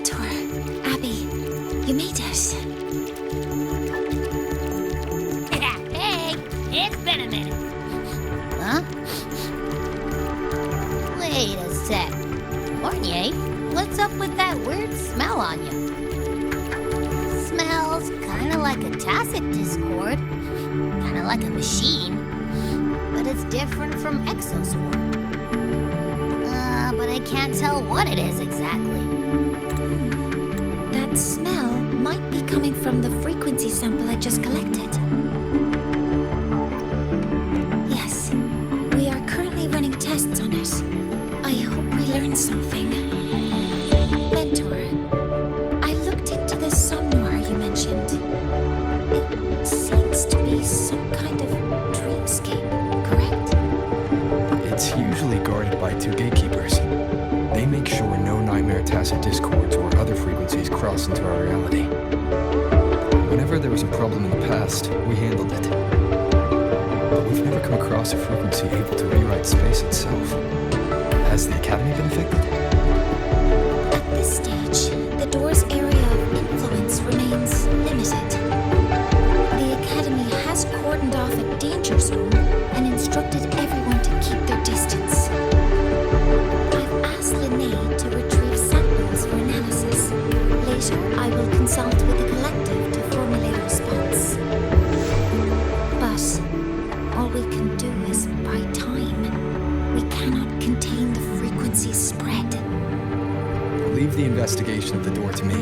Mentor, Abby, you made it. Hey, it's been a minute. Huh? Wait a sec. Fournier, what's up with that weird smell on you? Smells kinda like a tacit discord. Kinda like a machine. But it's different from exoswarm. But I can't tell what it is exactly. That smell might be coming from the frequency sample I just collected. Yes, we are currently running tests on it. I hope we learn something. Mentor, I looked into the sonar you mentioned. It seems to be some kind of dreamscape, correct? It's usually guarded by 2 gatekeepers. They make sure no nightmare tacit discords or other frequencies cross into our reality. Whenever there was a problem in the past, we handled it. But we've never come across a frequency able to rewrite space itself. Has the Academy been affected? At this stage, the door's area of influence remains limited. The Academy has cordoned off a danger zone and instructed everyone to keep their distance. I've asked Linnae to retrieve samples for analysis. Later, I will consult with the collective to formulate a response. But all we can do is buy time. We cannot contain the frequency spread. Leave the investigation of the door to me.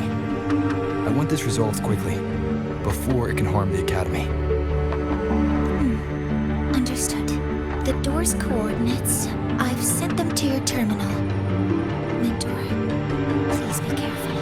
I want this resolved quickly, before it can harm the Academy. Understood. The door's coordinates, I've sent them to your terminal. Mentor, please be careful.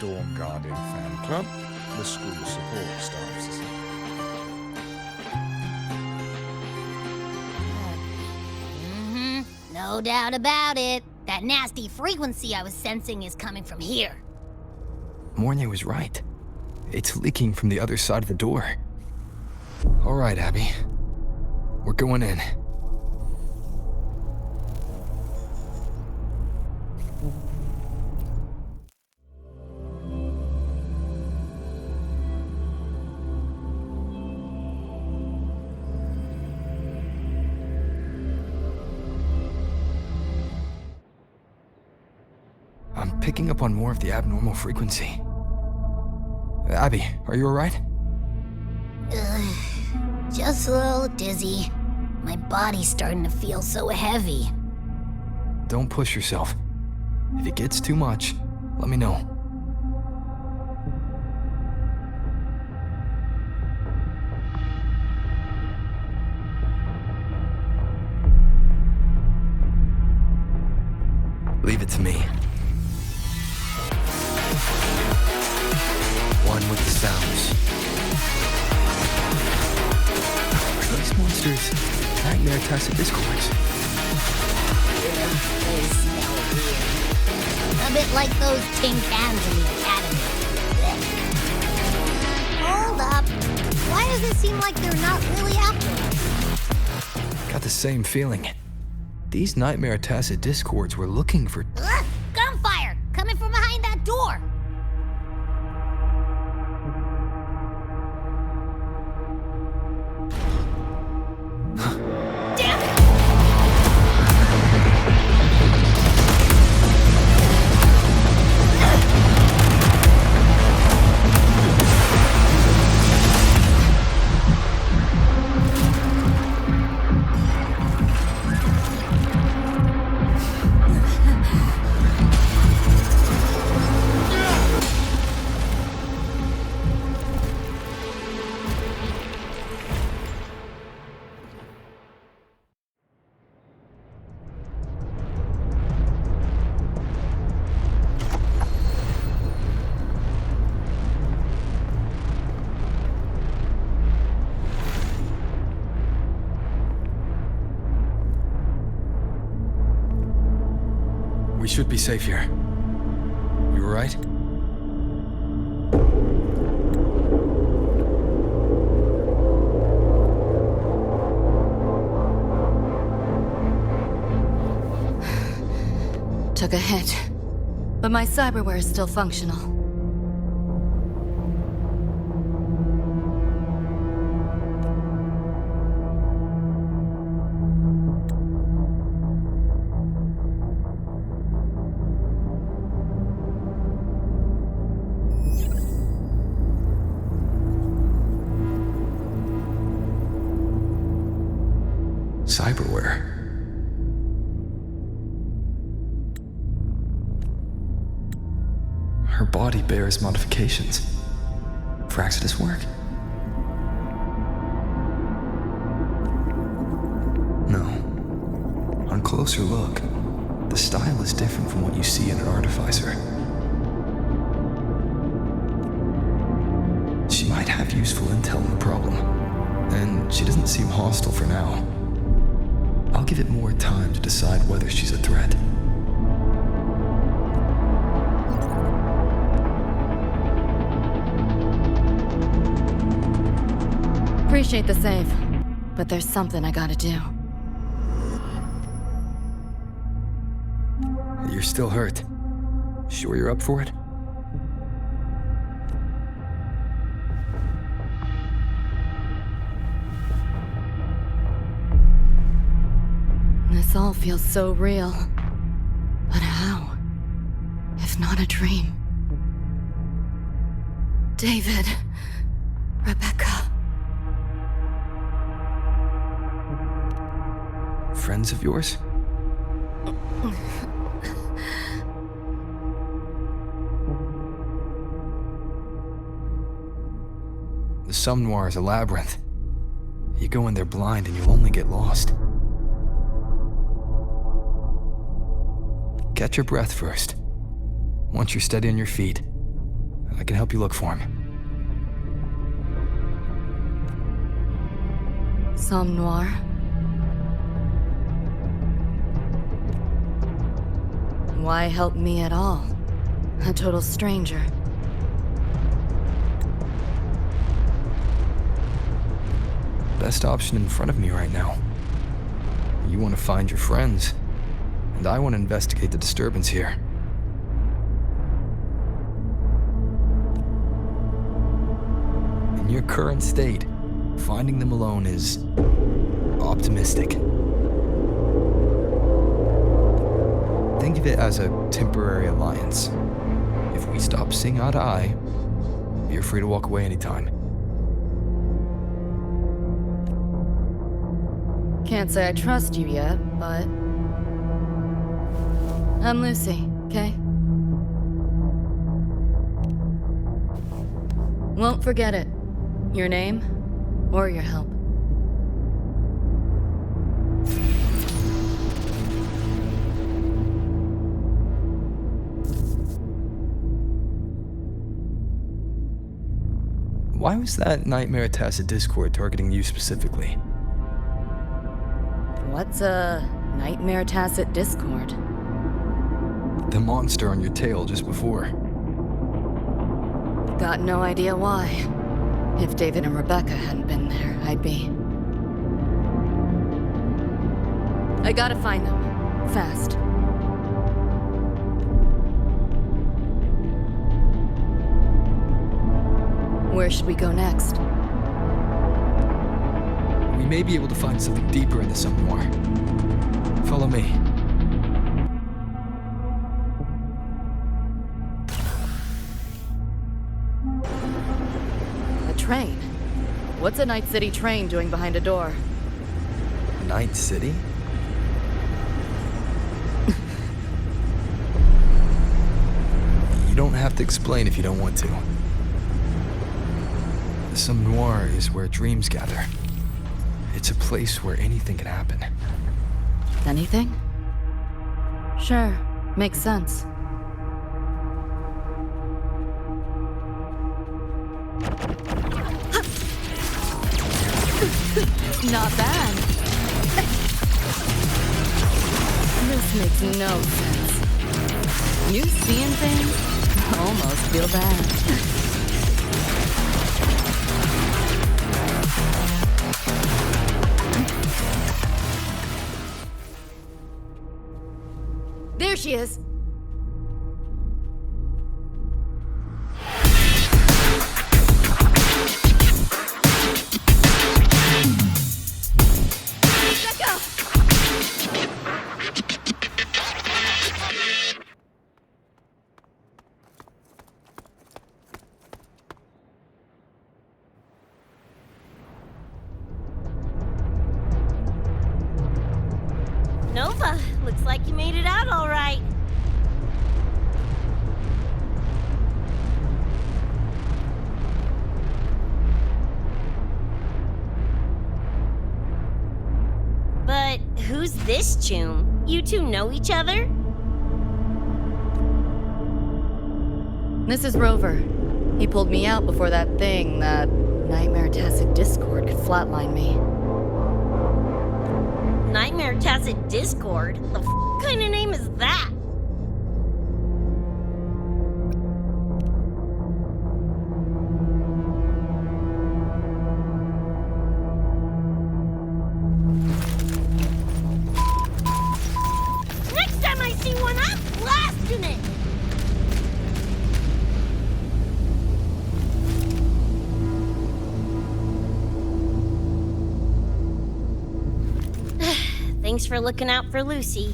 Dawn Guardian Fan Club, the school support staff society. No doubt about it. That nasty frequency I was sensing is coming from here. Mornier was right. It's leaking from the other side of the door. All right, Abby. We're going in. I'm picking up on more of the abnormal frequency. Abby, are you alright? Just a little dizzy. My body's starting to feel so heavy. Don't push yourself. If it gets too much, let me know. house. Are these monsters nightmare tacit discords? They smell weird. A bit like those tin cans in the academy. Hold up. Why does it seem like they're not really after us? Got the same feeling. These nightmare tacit discords were looking for... Gunfire! Coming from behind that door! Damn it! We should be safe here. You alright? Took a hit, but my cyberware is still functional. Cyberware. Her body bears modifications for Exodus work. No. On closer look, the style is different from what you see in an artificer. She might have useful intel on the problem, and she doesn't seem hostile for now. I'll give it more time to decide whether she's a threat. Appreciate the save, but there's something I gotta do. You're still hurt. Sure you're up for it? This all feels so real. But how? If not a dream? David. Rebecca. Friends of yours? The Somme Noir is a labyrinth. You go in there blind and you'll only get lost. Catch your breath first. Once you're steady on your feet, I can help you look for him. Somme Noir. Why help me at all? A total stranger. Best option in front of me right now. You want to find your friends, and I want to investigate the disturbance here. In your current state, finding them alone is optimistic. Think of it as a temporary alliance. If we stop seeing eye to eye, you're free to walk away anytime. Can't say I trust you yet, but... I'm Lucy, okay? Won't forget it. Your name, or your help. Why was that Nightmare Tacit Discord targeting you specifically? What's a Nightmare Tacit Discord? The monster on your tail just before. Got no idea why. If David and Rebecca hadn't been there, I'd be... I gotta find them. Fast. Where should we go next? We may be able to find something deeper in the Somnoir. Follow me. A train? What's a Night City train doing behind a door? Night City? You don't have to explain if you don't want to. The Somnoir is where dreams gather. It's a place where anything can happen. Anything? Sure, makes sense. Not bad. This makes no sense. You seeing things? I almost feel bad. There she is. Nova, looks like you made it out all right. But who's this Choom? You two know each other? This is Rover. He pulled me out before that thing, that Nightmare Tacit Discord, could flatline me. Nightmare Tacit Discord? The kind of name is that? Next time I see one, I'm blasting it! Thanks for looking out for Lucy.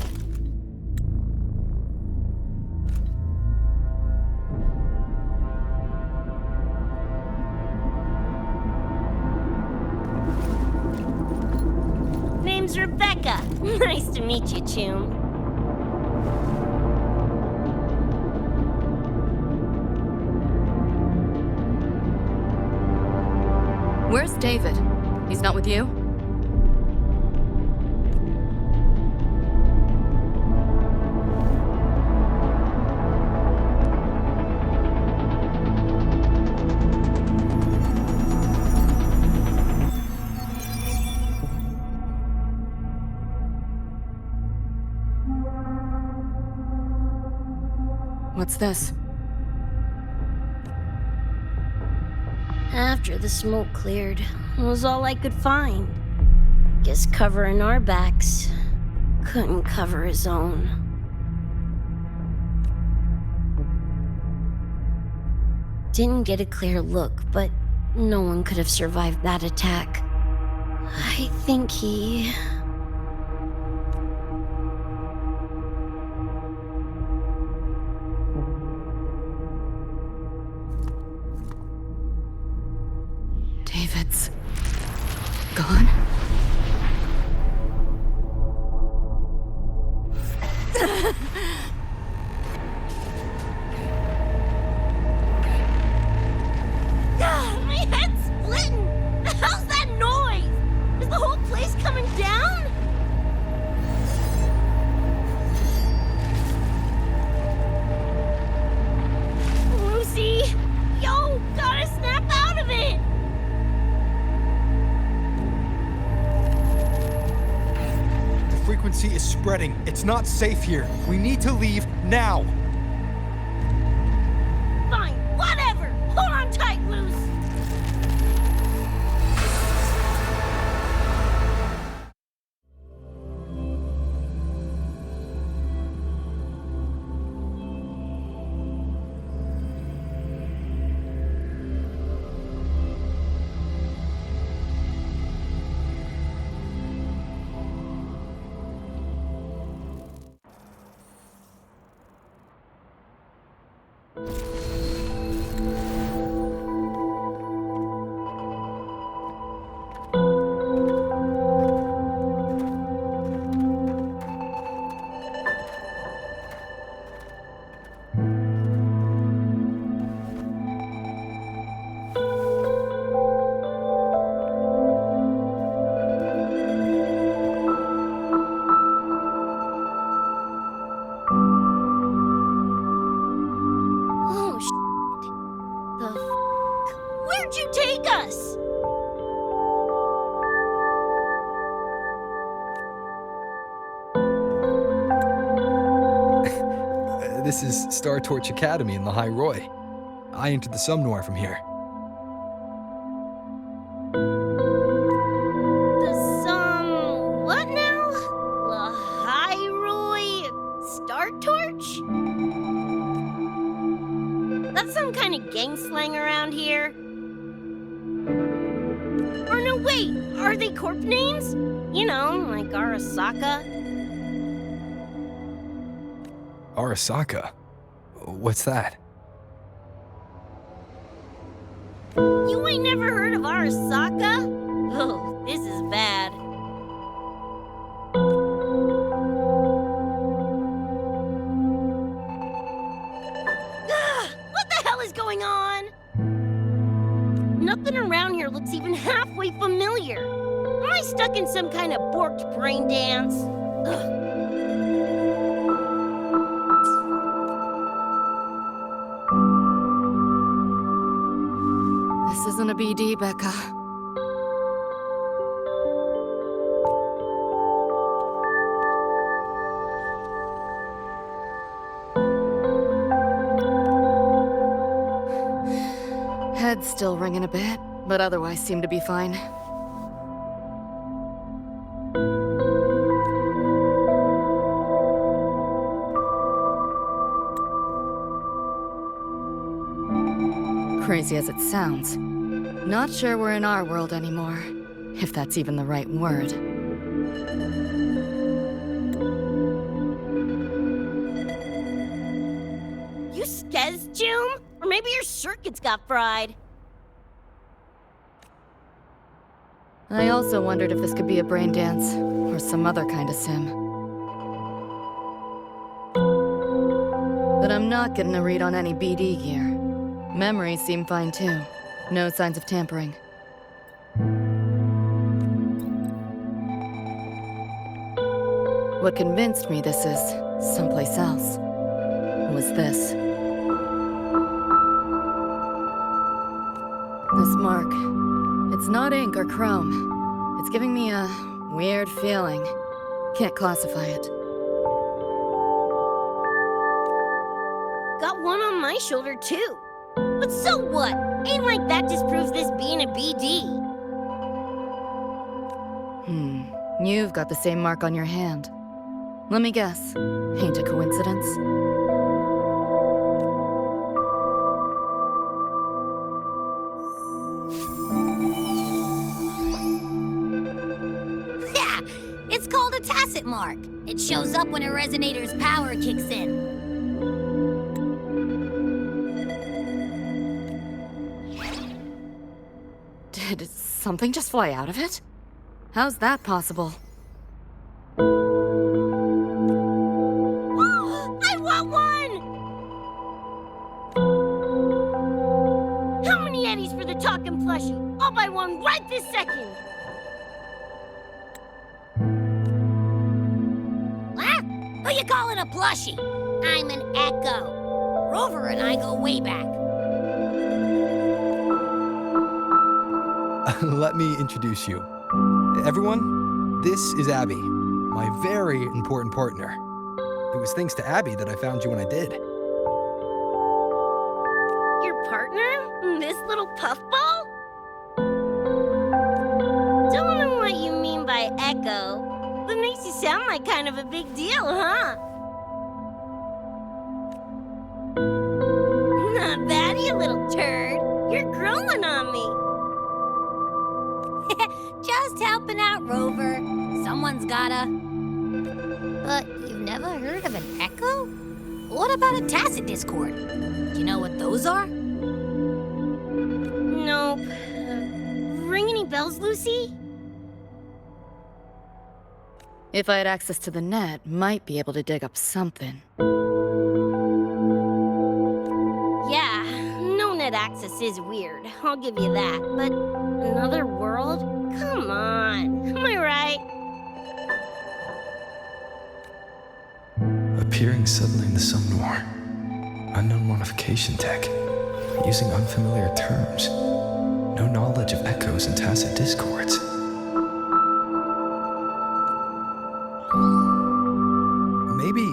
Name's Rebecca. Nice to meet you, Choom. Where's David? He's not with you? What's this? After the smoke cleared, it was all I could find. Guess covering our backs couldn't cover his own. Didn't get a clear look, but no one could have survived that attack. I think he... David's gone? My head's splitting! The hell's that noise? Is the whole place coming down? Lucy! Yo, gotta snap out of it! frequency is spreading. It's not safe here. We need to leave now. Fine, whatever! Hold on tight, Moose! Oh, The Where'd you take us? This is Star Torch Academy in the High Roy. I entered the Somnoir from here. What now? Lahiroi Star Torch? That's some kind of gang slang around here. Or no, wait, are they corp names? You know, like Arasaka. Arasaka? What's that? You ain't never heard of Arasaka? Oh, this is bad. What the hell is going on? Nothing around here looks even halfway familiar. Am I stuck in some kind of borked brain dance? Ugh. This isn't a BD, Becca. Head's still ringing a bit, but otherwise seem to be fine. Crazy as it sounds, not sure we're in our world anymore, if that's even the right word. You skez, Joom? Or maybe your circuits got fried. I also wondered if this could be a brain dance, or some other kind of sim. But I'm not getting a read on any BD gear. Memories seem fine too. No signs of tampering. What convinced me this is someplace else was this. This mark. It's not ink or chrome. It's giving me a weird feeling. Can't classify it. Got one on my shoulder too. But so what? Ain't like that disproves this being a BD. You've got the same mark on your hand. Let me guess. Ain't a coincidence? Yeah, it's called a tacit mark. It shows up when a resonator's power kicks in. Did something just fly out of it? How's that possible? I want one! How many eddies for the talking plushie? I'll buy one right this second! Huh? Who you calling a plushie? I'm an Echo. Rover and I go way back. Let me introduce you. Everyone, this is Abby, My very important partner. It was thanks to Abby that I found you when I did. Your partner? This little puffball? Don't know what you mean by echo, but makes you sound like kind of a big deal, huh? Not bad, you little turd. You're growing on me. Just helping out, Rover. Someone's gotta. But you've never heard of an echo? What about a tacit discord? Do you know what those are? Nope. Ring any bells, Lucy? If I had access to the net, might be able to dig up something. Yeah, no net access is weird, I'll give you that. But another world? Come on, am I right? Appearing suddenly in the Somnor. Unknown modification tech. Using unfamiliar terms. No knowledge of echoes and tacit discords. Maybe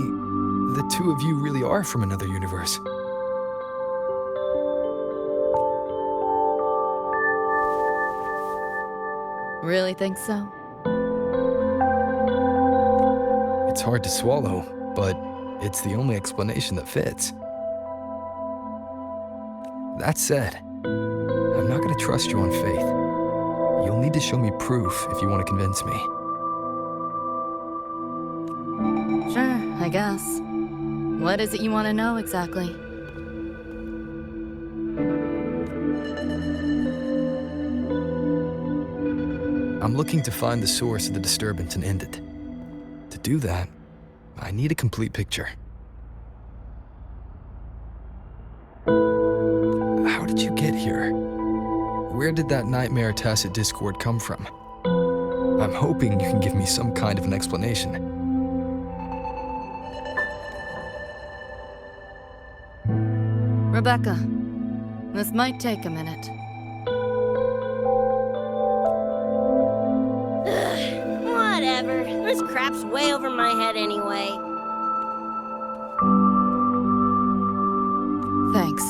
the two of you really are from another universe. Really think so? It's hard to swallow, but it's the only explanation that fits. That said, I'm not going to trust you on faith. You'll need to show me proof if you want to convince me. Sure, I guess. What is it you want to know exactly? I'm looking to find the source of the disturbance and end it. To do that, I need a complete picture. How did you get here? Where did that nightmare tacit discord come from? I'm hoping you can give me some kind of an explanation. Rebecca, this might take a minute. Whatever, this crap's way over my head anyway. Thanks.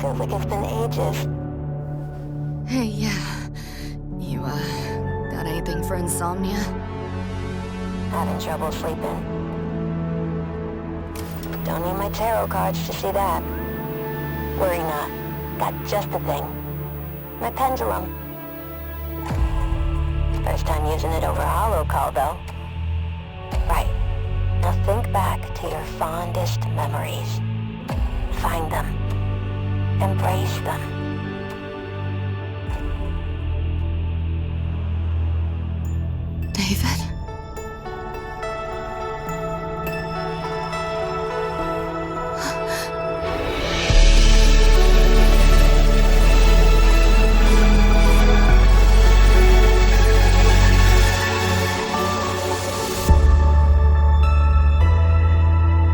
Feels like it's been ages. Hey, yeah. You, got anything for insomnia? Having trouble sleeping. Don't need my tarot cards to see that. Worry not. Got just the thing. My pendulum. First time using it over a holo call, though. Right. Now think back to your fondest memories. Find them. Embrace them. David?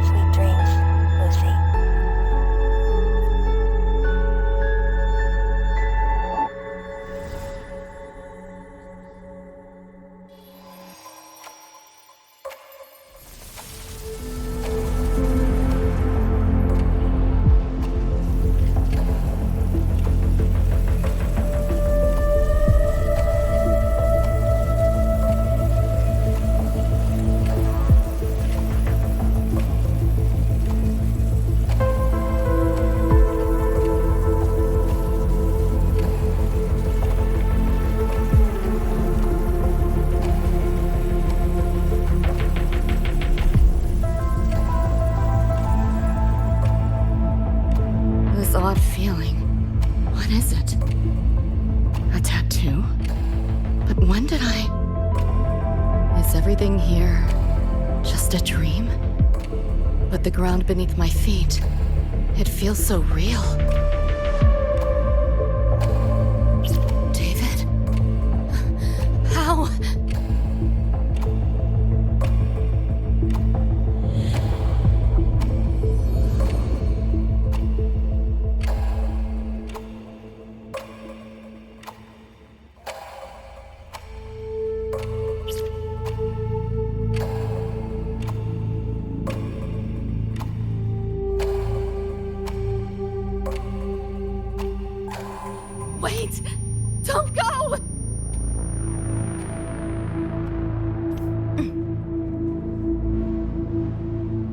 Sweet dreams, Lucy. tattoo? But when did I... Is everything here just a dream? But the ground beneath my feet, it feels so real. David? How? Wait! Don't go!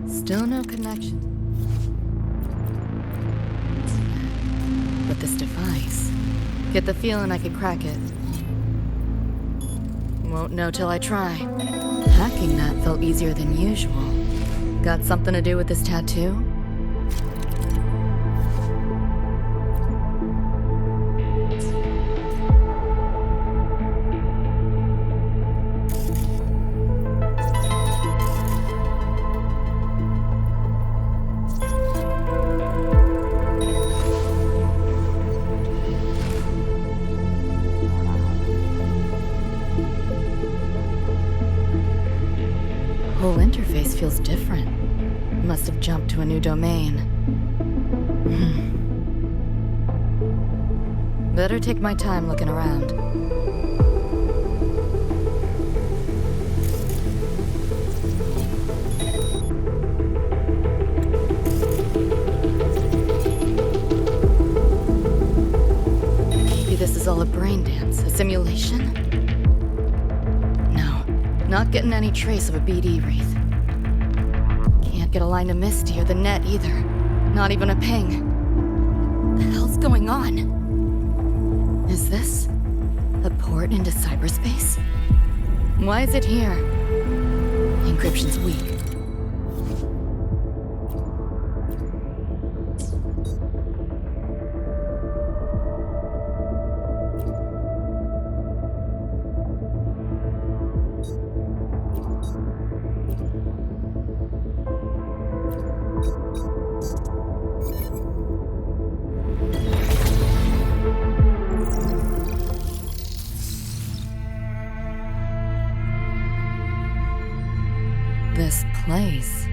Still no connection. But this device... Get the feeling I could crack it. Won't know till I try. Hacking that felt easier than usual. Got something to do with this tattoo? Whole interface feels different. Must have jumped to a new domain. Better take my time looking around. Maybe this is all a brain dance, a simulation? Not getting any trace of a BD wreath. Can't get a line to Misty or the net either. Not even a ping. The hell's going on? Is this a port into cyberspace? Why is it here? Encryption's weak. This place,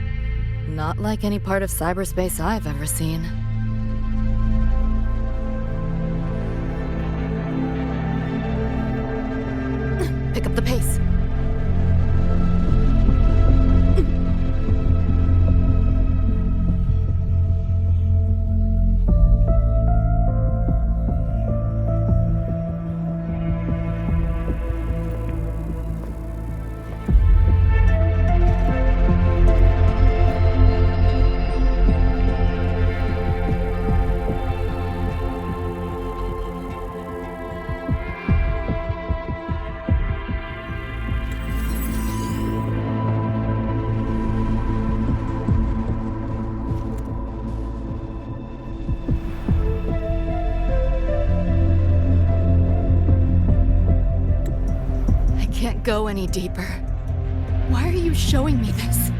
not like any part of cyberspace I've ever seen. Pick up the pace. Can't go any deeper. Why are you showing me this?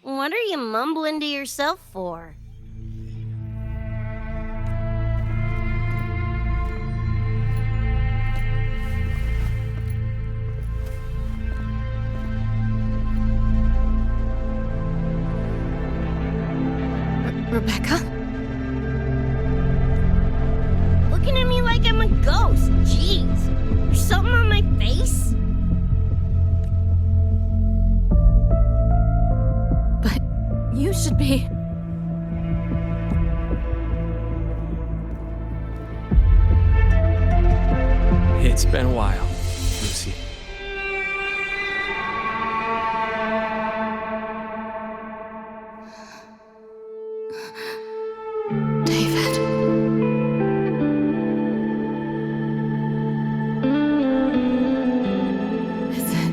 What are you mumbling to yourself for? Rebecca? Looking at me like I'm a ghost. Jeez. There's something on my face? But you should be... It's been a while, Lucy. David. Is it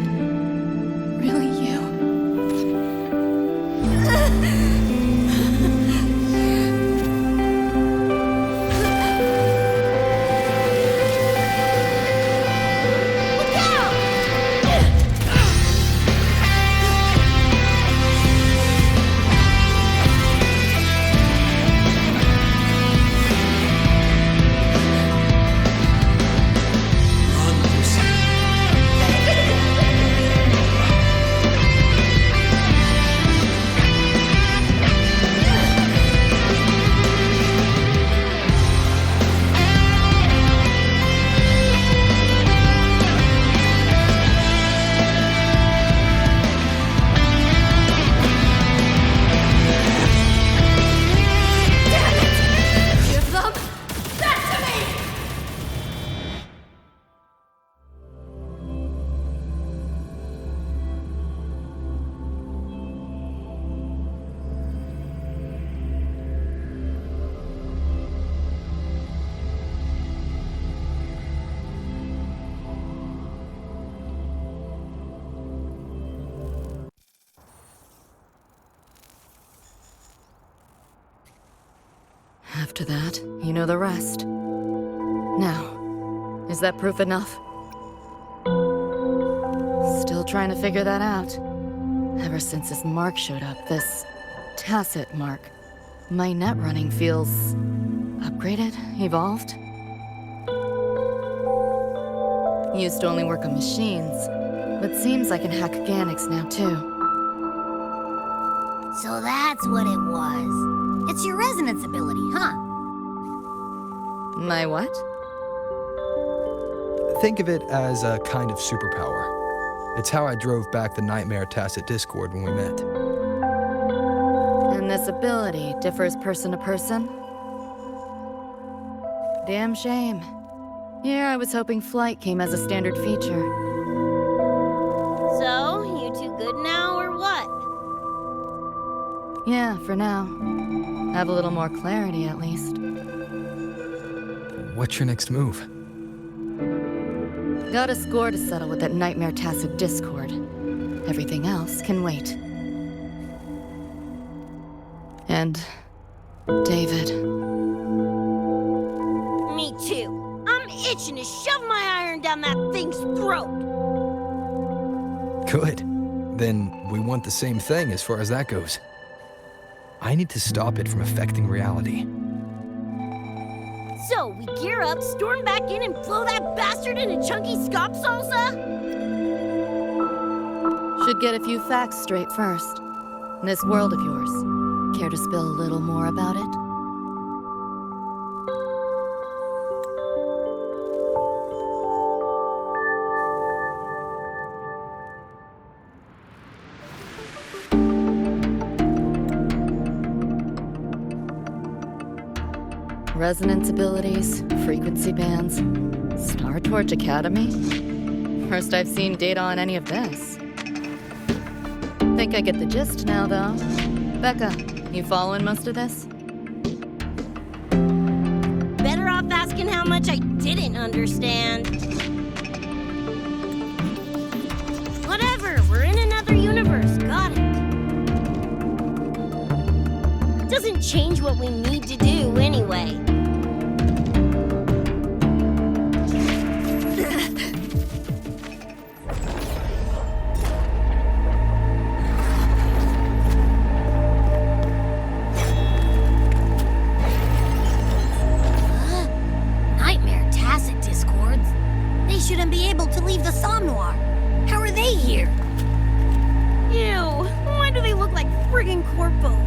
After that, you know the rest. Now, is that proof enough? Still trying to figure that out. Ever since this mark showed up, this tacit mark, my net running feels upgraded, evolved. Used to only work on machines, but seems I can hack organics now too. So that's what it was. It's your resonance ability, huh? My what? Think of it as a kind of superpower. It's how I drove back the Nightmare Tacit Discord when we met. And this ability differs person to person? Damn shame. Here I was hoping flight came as a standard feature. So, you two good now, or what? Yeah, for now. Have a little more clarity, at least. What's your next move? Got a score to settle with that Nightmare Tacit Discord. Everything else can wait. And David. Me too. I'm itching to shove my iron down that thing's throat. Good. Then we want the same thing as far as that goes. I need to stop it from affecting reality. So, we gear up, storm back in, and blow that bastard into chunky scop salsa? Should get a few facts straight first. This world of yours, care to spill a little more about it? Resonance abilities, frequency bands, Star Torch Academy? First I've seen data on any of this. Think I get the gist now, though. Becca, you following most of this? Better off asking how much I didn't understand. Whatever, we're in another universe, got it. Doesn't change what we need to do anyway. Nightmare Tacit Discords? They shouldn't be able to leave the Somnoir. How are they here? Ew, why do they look like friggin' corpos?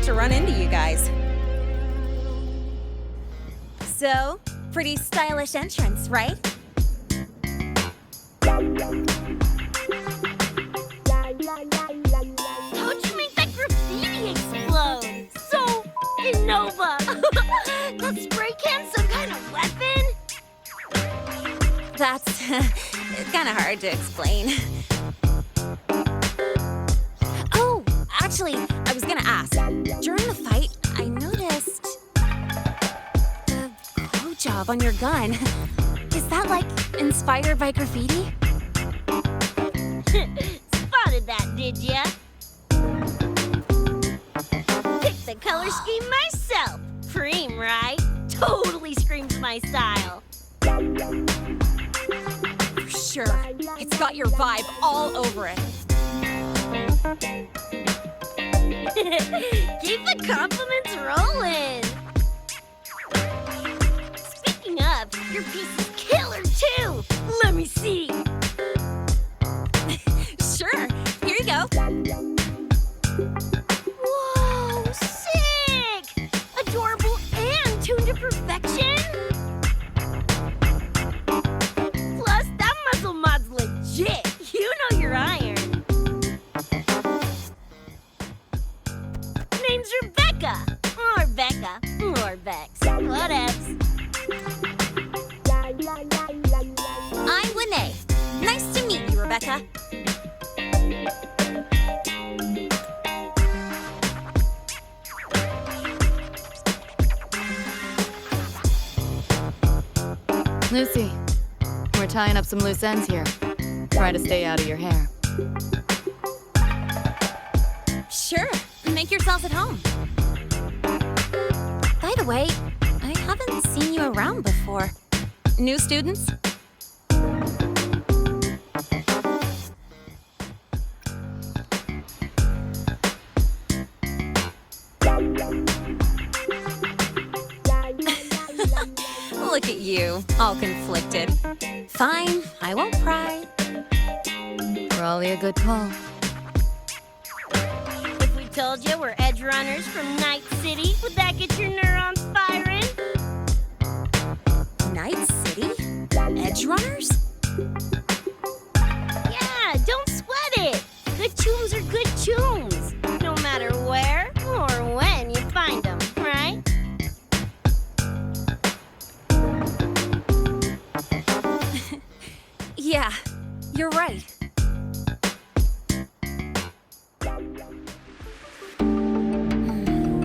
to run into you guys. So, pretty stylish entrance, right? How'd you make that graffiti explode? So Innova! That spray can some kind of weapon? That's kind of hard to explain. Oh, actually, I was gonna ask. During the fight, I noticed the glow job on your gun. Is that, like, inspired by graffiti? Spotted that, did ya? Picked the color scheme myself. Cream, right? Totally screams my style. For sure. It's got your vibe all over it. Keep the compliments rolling. Speaking of, your piece is killer too. Let me see. Sure. Here you go. Whoa, sick! Adorable and tuned to perfection. Plus, that muzzle mod's legit. You know your iron. Name's Rebecca. Or Becca. Or Bex. Whatevs. I'm Lene. Nice to meet you, Rebecca. Lucy, we're tying up some loose ends here. Try to stay out of your hair. Sure. Make yourselves at home. By the way, I haven't seen you around before. New students? Look at you, all conflicted. Fine, I won't pry. Probably a good call. If we told you we're edge runners from Night City, would that get your neurons firing? Night City? Edge runners? Yeah, don't sweat it. Good tunes are good tunes, no matter where or when you find them, right? Yeah, you're right.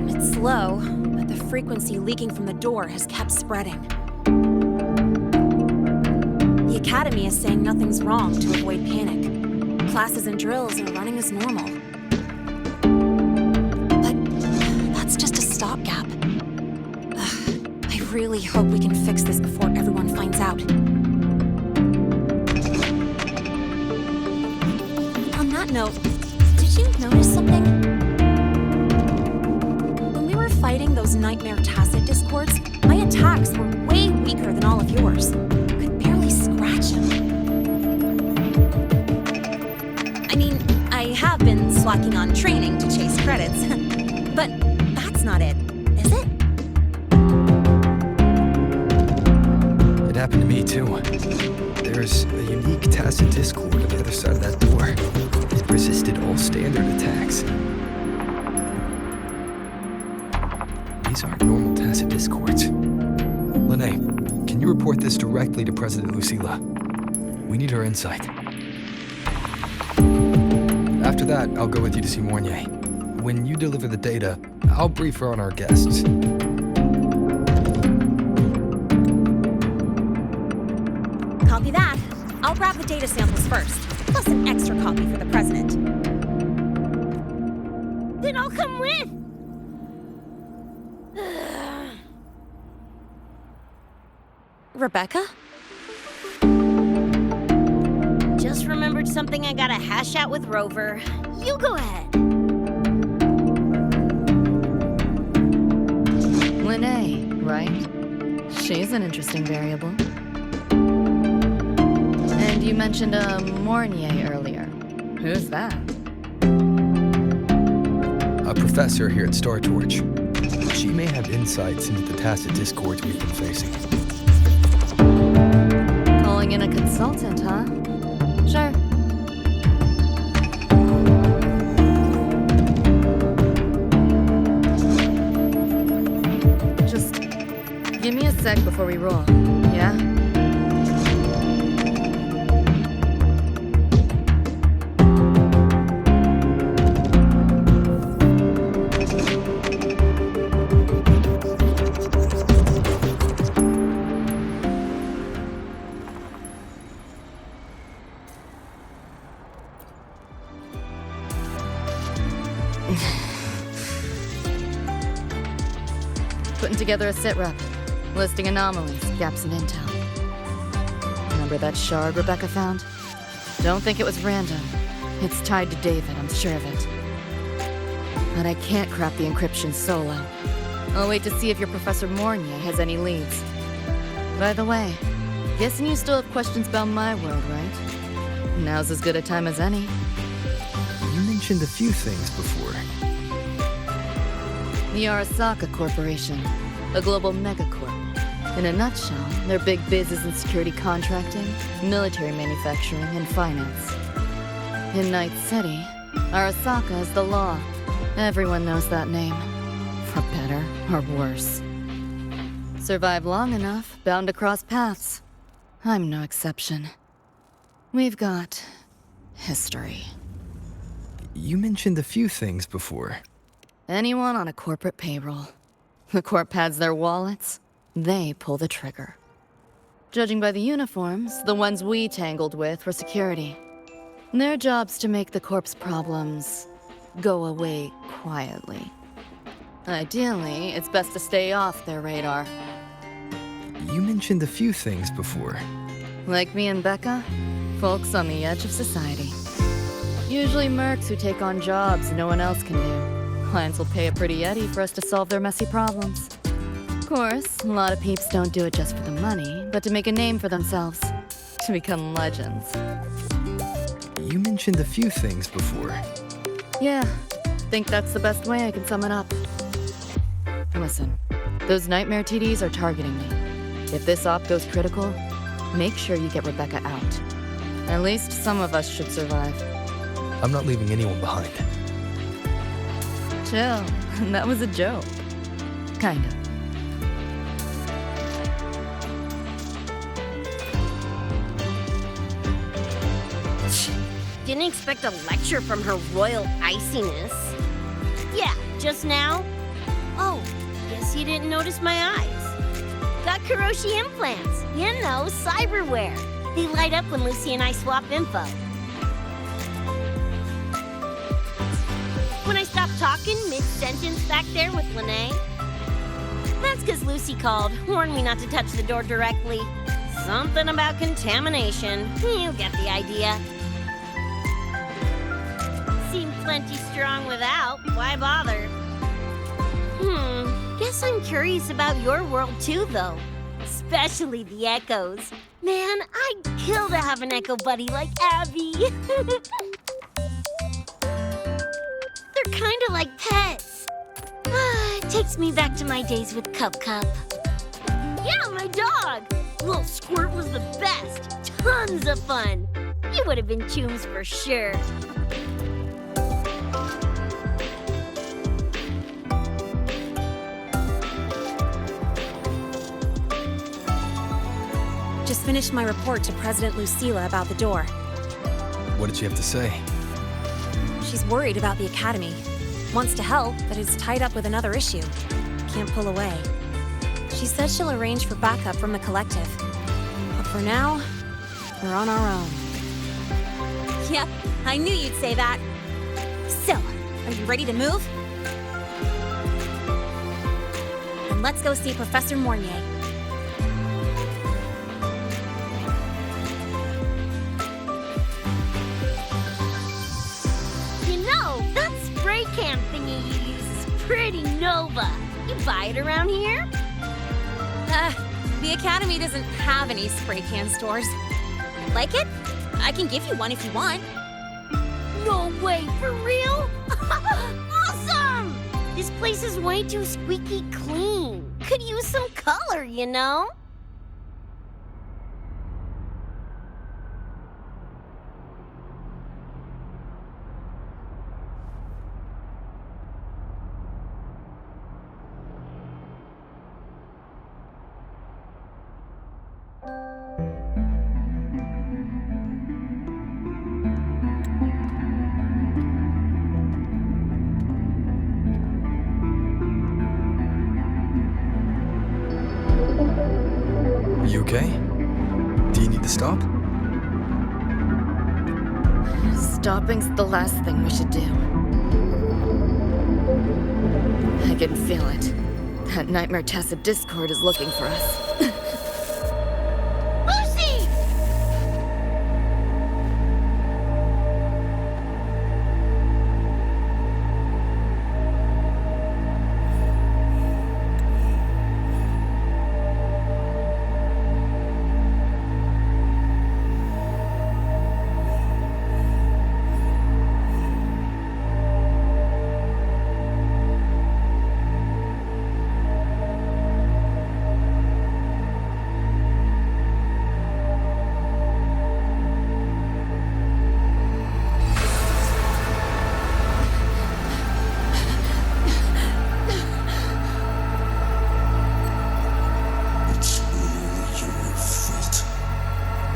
It's slow, but the frequency leaking from the door has kept spreading. The Academy is saying nothing's wrong to avoid panic. Classes and drills are running as normal. But that's just a stopgap. I really hope we can fix this before everyone finds out. On that note, did you notice something? When we were fighting those nightmare tacit discords, my attacks were way weaker than all of yours. Could barely scratch them. I mean, I have been slacking on training to chase credits, but that's not it, is it? It happened to me, too. There's a unique tacit discord on the other side of that door. It resisted all standard attacks. These aren't normal tacit discords. Lene, can you report this directly to President Lucilla? We need her insight. After that, I'll go with you to see Mornier. When you deliver the data, I'll brief her on our guests. Copy that. I'll grab the data samples first, plus an extra copy for the president. Then I'll come with. Rebecca? Just remembered something I gotta hash out with Rover. You go ahead. Lene, right? She's an interesting variable. And you mentioned a Mornier earlier. Who's that? A a professor here at StarTorch. She may have insights into the tacit discords we've been facing. Calling in a consultant, huh? Sure. Just give me a sec before we roll, yeah? Putting together a sit rep, listing anomalies, gaps in intel. Remember that shard Rebecca found? Don't think it was random. It's tied to David, I'm sure of it. But I can't crack the encryption solo. I'll wait to see if your Professor Mornier has any leads. By the way, guessing you still have questions about my world, right? Now's as good a time as any. You mentioned a few things before. The Arasaka Corporation, a global megacorp. In a nutshell, their big biz is in security contracting, military manufacturing, and finance. In Night City, Arasaka is the law. Everyone knows that name, for better or worse. Survive long enough, bound to cross paths. I'm no exception. We've got history. You mentioned a few things before. Anyone on a corporate payroll. The corp pads their wallets, they pull the trigger. Judging by the uniforms, the ones we tangled with were security. Their job's to make the corp's problems go away quietly. Ideally, it's best to stay off their radar. You mentioned a few things before. Like me and Becca, folks on the edge of society. Usually mercs who take on jobs no one else can do. Clients will pay a pretty eddy for us to solve their messy problems. Of course, a lot of peeps don't do it just for the money, but to make a name for themselves. To become legends. You mentioned a few things before. Yeah, think that's the best way I can sum it up. Listen, those nightmare TDs are targeting me. If this op goes critical, make sure you get Rebecca out. At least some of us should survive. I'm not leaving anyone behind. Chill, that was a joke. Kind of. Didn't expect a lecture from her royal iciness. Yeah, just now? Oh, guess you didn't notice my eyes. Got Kuroshi implants. You know, cyberware. They light up when Lucy and I swap info. When I stopped talking mid-sentence back there with Lene, that's because Lucy called, warned me not to touch the door directly. Something about contamination. You get the idea. Seemed plenty strong without. Why bother? Guess I'm curious about your world too, though. Especially the echoes. Man, I'd kill to have an echo buddy like Abby. They're kinda like pets. It takes me back to my days with Cup. Yeah, my dog! Little Squirt was the best. Tons of fun. You would have been chooms for sure. Just finished my report to President Lucilla about the door. What did she have to say? She's worried about the Academy. Wants to help, but is tied up with another issue. Can't pull away. She says she'll arrange for backup from the collective. But for now, we're on our own. Yep, I knew you'd say that. So, are you ready to move? Then let's go see Professor Mornier. Can thingy you use is pretty Nova. You buy it around here? The Academy doesn't have any spray can stores. Like it? I can give you one if you want. No way, for real? Awesome! This place is way too squeaky clean. Could use some color, you know? You okay? Do you need to stop? Stopping's the last thing we should do. I can feel it. That nightmare tacit Discord is looking for us. Lucy!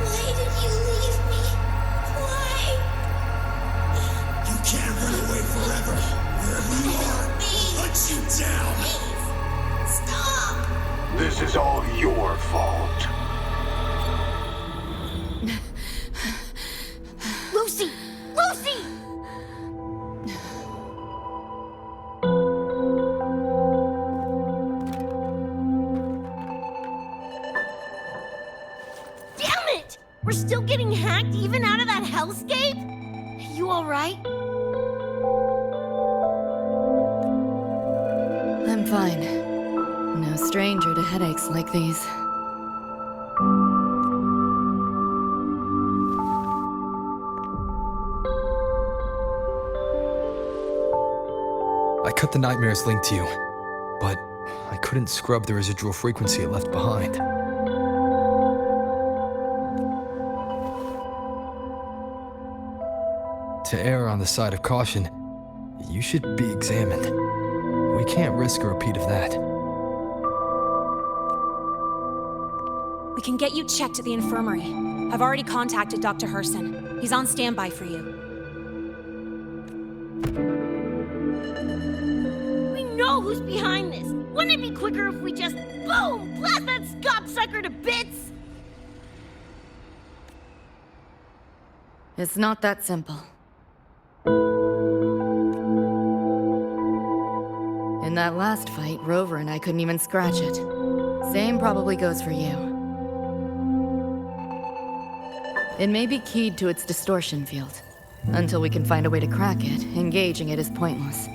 Why did you leave me? Why? You can't run away forever. Wherever you are, I'll hunt you down. Please, stop! This is all your fault. Lucy! Lucy! Damn it! We're still getting hacked even out of that hellscape? You alright? I'm fine. No stranger to headaches like these. I cut the nightmare's link to you, but I couldn't scrub the residual frequency it left behind. To err on the side of caution, you should be examined. We can't risk a repeat of that. We can get you checked at the infirmary. I've already contacted Dr. Herson. He's on standby for you. We know who's behind this. Wouldn't it be quicker if we just, boom, blast that gobsucker to bits? It's not that simple. In that last fight, Rover and I couldn't even scratch it. Same probably goes for you. It may be keyed to its distortion field. Until we can find a way to crack it, engaging it is pointless.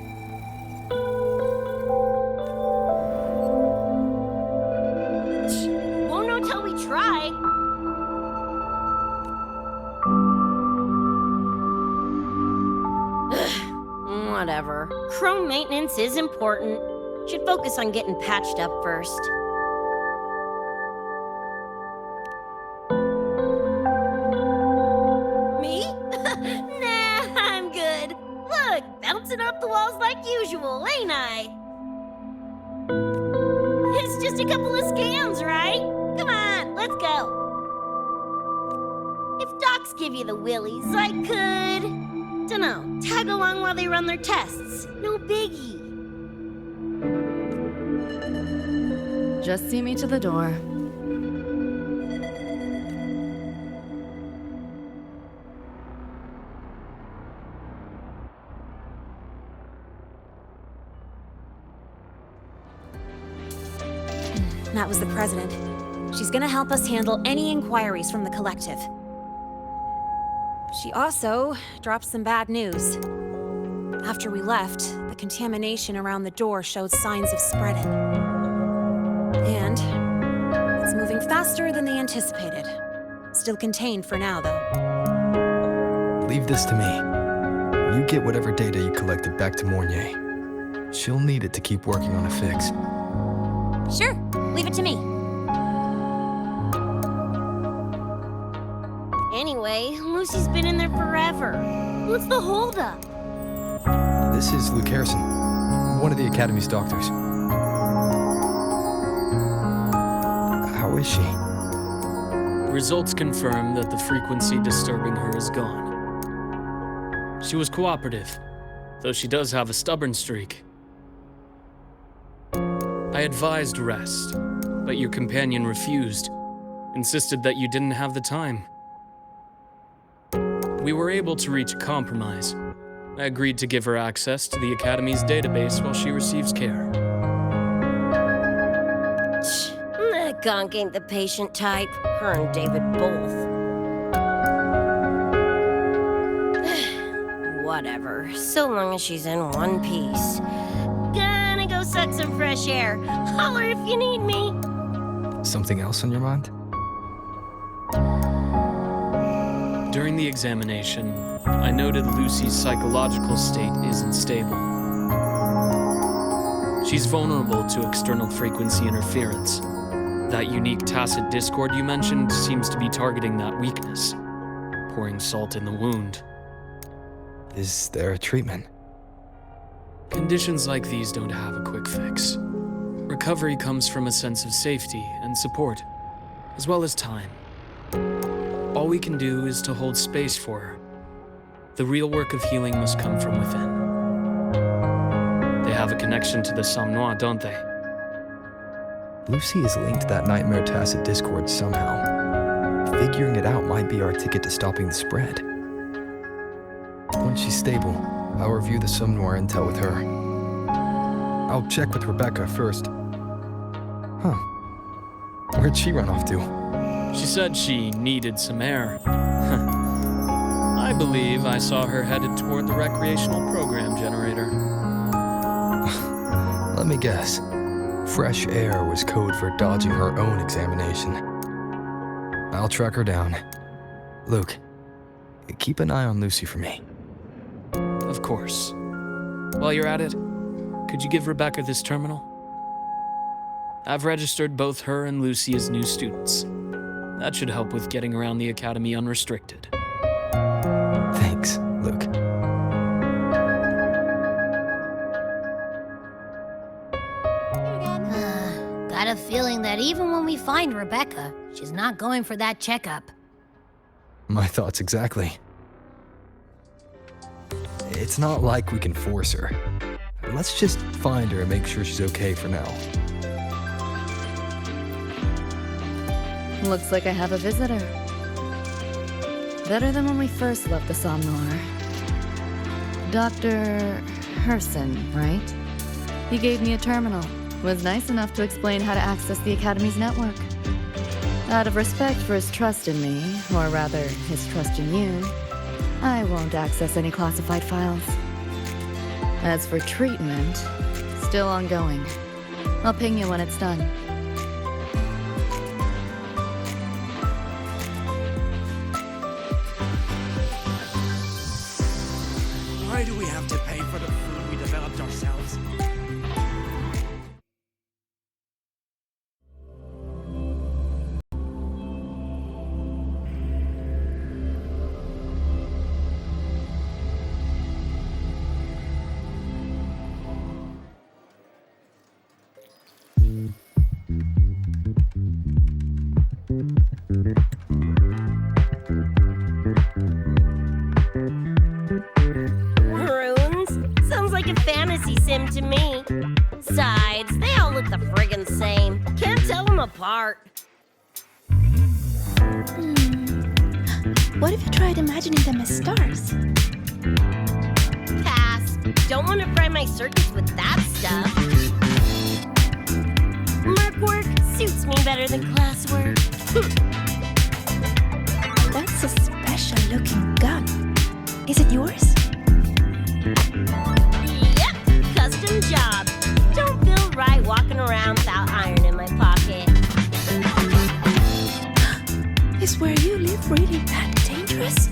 Won't know till we try. Ugh, whatever. Chrome maintenance is important. Should focus on getting patched up first. Me? Nah, I'm good. Look, bouncing off the walls like usual, ain't I? It's just a couple of scans, right? Come on, let's go. If docs give you the willies, I could, dunno, tag along while they run their tests. No biggie. Just see me to the door. That was the president. She's gonna help us handle any inquiries from the collective. She also dropped some bad news. After we left, the contamination around the door showed signs of spreading. And it's moving faster than they anticipated. Still contained for now, though. Leave this to me. You get whatever data you collected back to Mornier. She'll need it to keep working on a fix. Sure, leave it to me. Anyway, Lucy's been in there forever. What's the holdup? This is Luke Harrison, one of the Academy's doctors. How is she? Results confirm that the frequency disturbing her is gone. She was cooperative, though she does have a stubborn streak. I advised rest, but your companion refused, insisted that you didn't have the time. We were able to reach a compromise. I agreed to give her access to the Academy's database while she receives care. That gonk ain't the patient type. Her and David both. Whatever, so long as she's in one piece. Gonna go suck some fresh air. Holler if you need me. Something else on your mind? During the examination, I noted Lucy's psychological state isn't stable. She's vulnerable to external frequency interference. That unique tacit discord you mentioned seems to be targeting that weakness, pouring salt in the wound. Is there a treatment? Conditions like these don't have a quick fix. Recovery comes from a sense of safety and support, as well as time. All we can do is to hold space for her. The real work of healing must come from within. They have a connection to the Somme Noir, don't they? Lucy is linked to that nightmare tacit discord somehow. Figuring it out might be our ticket to stopping the spread. Once she's stable, I'll review the Somme Noir intel with her. I'll check with Rebecca first. Huh. Where'd she run off to? She said she needed some air. I believe I saw her headed toward the recreational program generator. Let me guess. Fresh air was code for dodging her own examination. I'll track her down. Luke, keep an eye on Lucy for me. Of course. While you're at it, could you give Rebecca this terminal? I've registered both her and Lucy as new students. That should help with getting around the Academy unrestricted. Thanks, Luke. Got a feeling that even when we find Rebecca, she's not going for that checkup. My thoughts exactly. It's not like we can force her. Let's just find her and make sure she's okay for now. Looks like I have a visitor. Better than when we first left the Somme Noir. Dr. Herson, right? He gave me a terminal. Was nice enough to explain how to access the Academy's network. Out of respect for his trust in me, or rather, his trust in you, I won't access any classified files. As for treatment, still ongoing. I'll ping you when it's done. Why do we have to pay for the food we developed ourselves? Sim to me. Besides, they all look the friggin' same. Can't tell them apart. What if you tried imagining them as stars? Pass. Don't want to fry my circuits with that stuff. Merc work suits me better than classwork. That's a special looking gun. Is it yours? Custom job. Don't feel right walking around without iron in my pocket. Is where you live really that dangerous?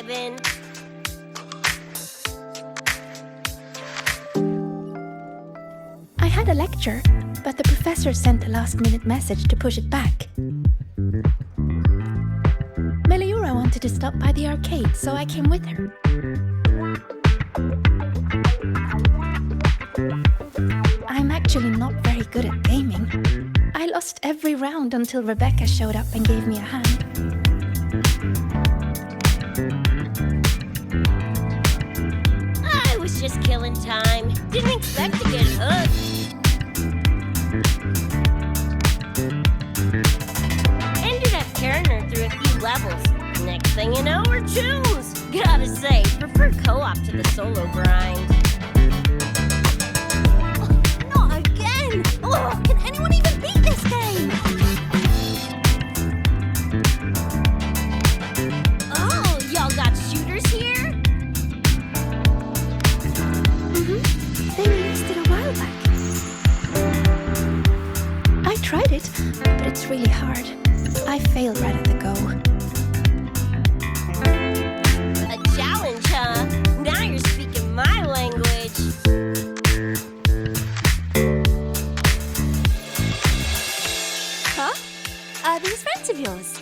vibing. I had a lecture, but the professor sent a last-minute message to push it back. Meliora wanted to stop by the arcade, so I came with her. I'm actually not very good at gaming. I lost every round until Rebecca showed up and gave me a hand. I was just killing time. Didn't expect to get hooked. Ended up carrying her through a few levels. Next thing you know, we're chums. Gotta say, prefer co-op to the solo grind. Not again! Oh, can anyone even beat this game? Oh, y'all got shooters here? They released it a while back. I tried it, but it's really hard. I failed right at the go. A challenge, huh? Now you're speaking my language. Huh? Are these friends of yours?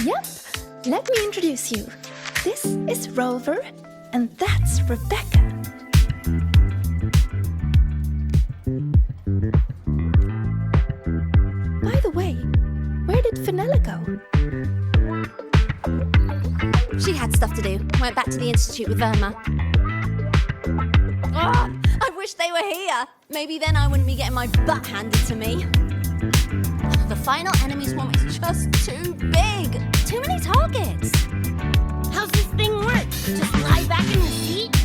Yep, let me introduce you. This is Rover, and that's Rebecca. By the way, where did Fenella go? She had stuff to do. Went back to the Institute with Irma. Oh, I wish they were here. Maybe then I wouldn't be getting my butt handed to me. The final enemy swarm is just too big. Too many targets. How's this thing work? Just lie back in the seat?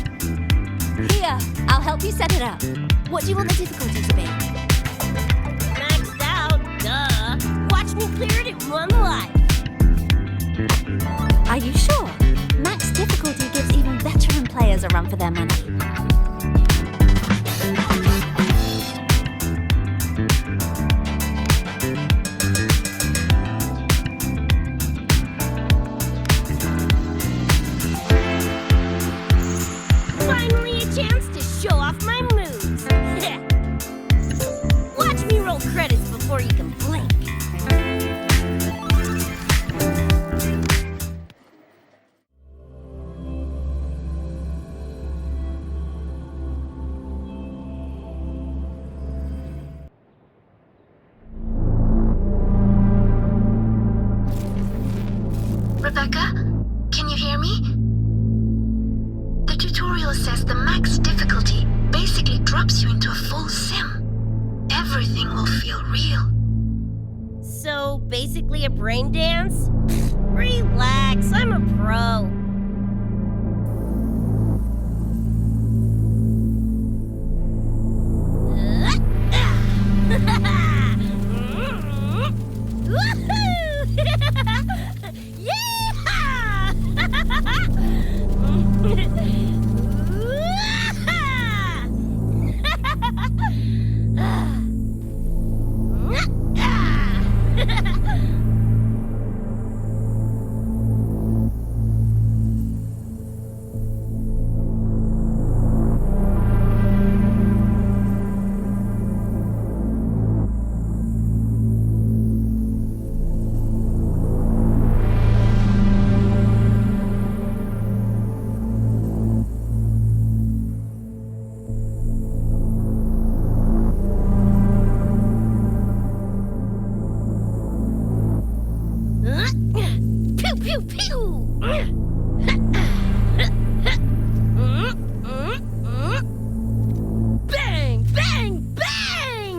Here, I'll help you set it up. What do you want the difficulty to be? Maxed out, duh. Watch me clear it in one life. Are you sure? Max difficulty gives even veteran players a run for their money. Finally a chance to show off my moves. Watch me roll credits before you can blink. Rebecca, can you hear me? The tutorial says the max difficulty basically drops you into a full sim. Everything will feel real. So, basically a brain dance? Relax, I'm a pro. Pew, pew, pew! Bang, bang, bang!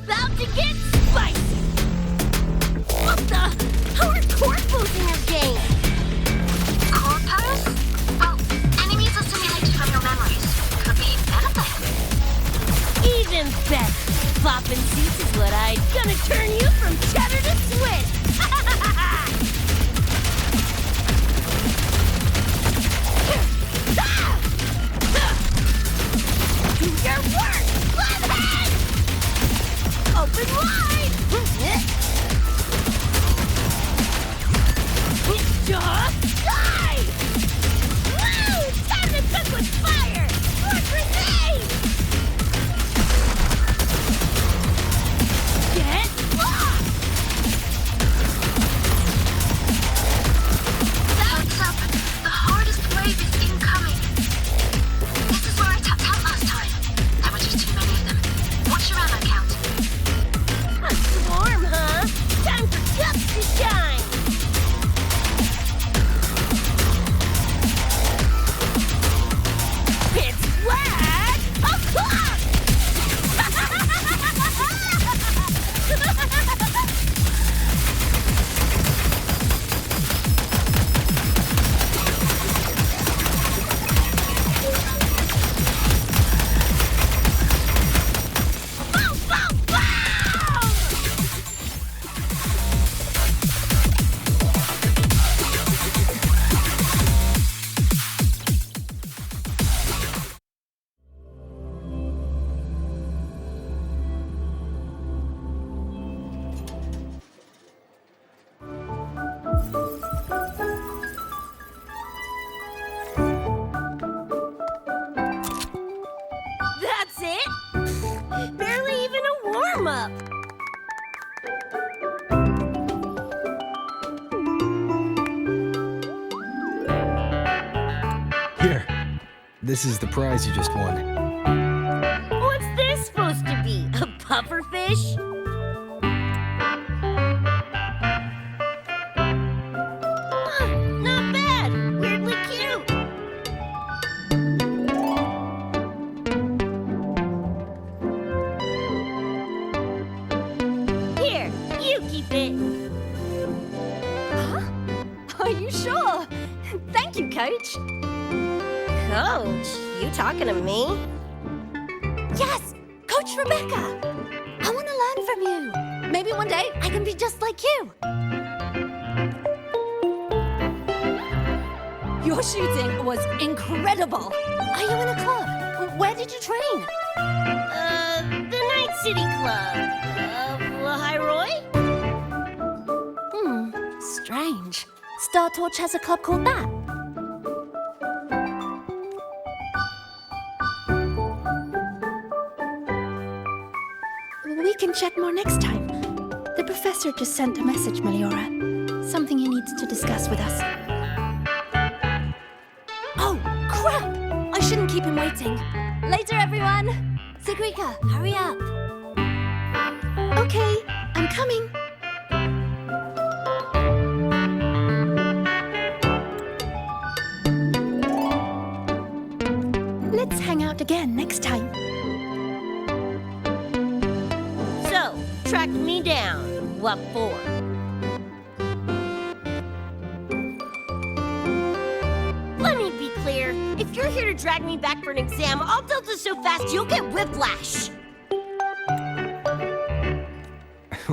About to get spicy! What the? How are corpos in your game? Corpos? Well, enemies are simulated from your memories. Could be better. Even better. Popping This is the prize you just won. What's this supposed to be? A pufferfish? Huh, not bad. Weirdly cute. Here, you keep it. Huh? Are you sure? Thank you, Coach. Coach, you talking to me? Yes, Coach Rebecca. I want to learn from you. Maybe one day I can be just like you. Your shooting was incredible. Are you in a club? Where did you train? The Night City Club. Highroy? Strange. Star Torch has a club called that. We can chat more next time. The professor just sent a message, Meliora. Something he needs to discuss with us. Oh, crap! I shouldn't keep him waiting. Later, everyone. Sigrika, hurry up. Okay, I'm coming. Let's hang out again next time. So, track me down. What for? Let me be clear. If you're here to drag me back for an exam, I'll delta so fast you'll get whiplash.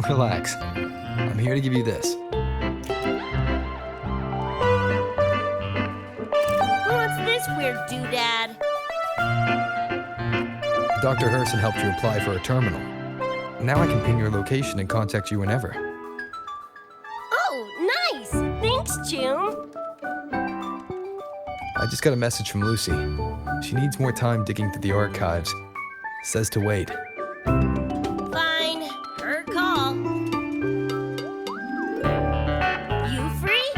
Relax. I'm here to give you this. What's this weird doodad? Dr. Herson helped you apply for a terminal. Now I can pin your location and contact you whenever. Oh, nice! Thanks, June. I just got a message from Lucy. She needs more time digging through the archives. Says to wait. Fine. Her call. You free?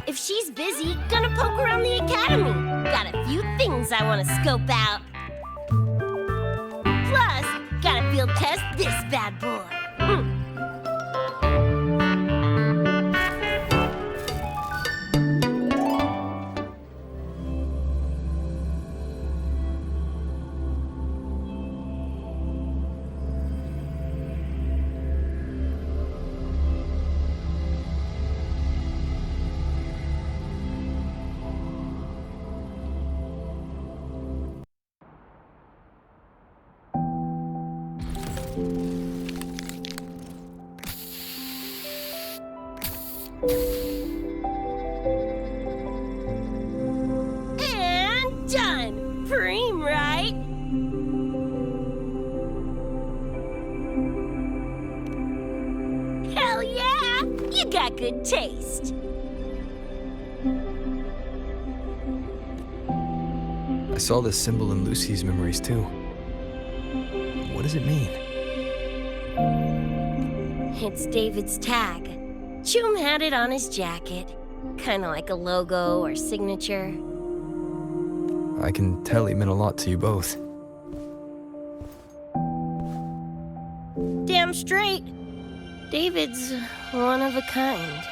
If she's busy, gonna poke around the academy. Got a few things I want to scope out. Plus, gotta field test this bad boy. And done! Preem, right? Hell yeah! You got good taste. I saw this symbol in Lucy's memories too. What does it mean? It's David's tag. Chum had it on his jacket. Kinda like a logo or signature. I can tell he meant a lot to you both. Damn straight. David's one of a kind.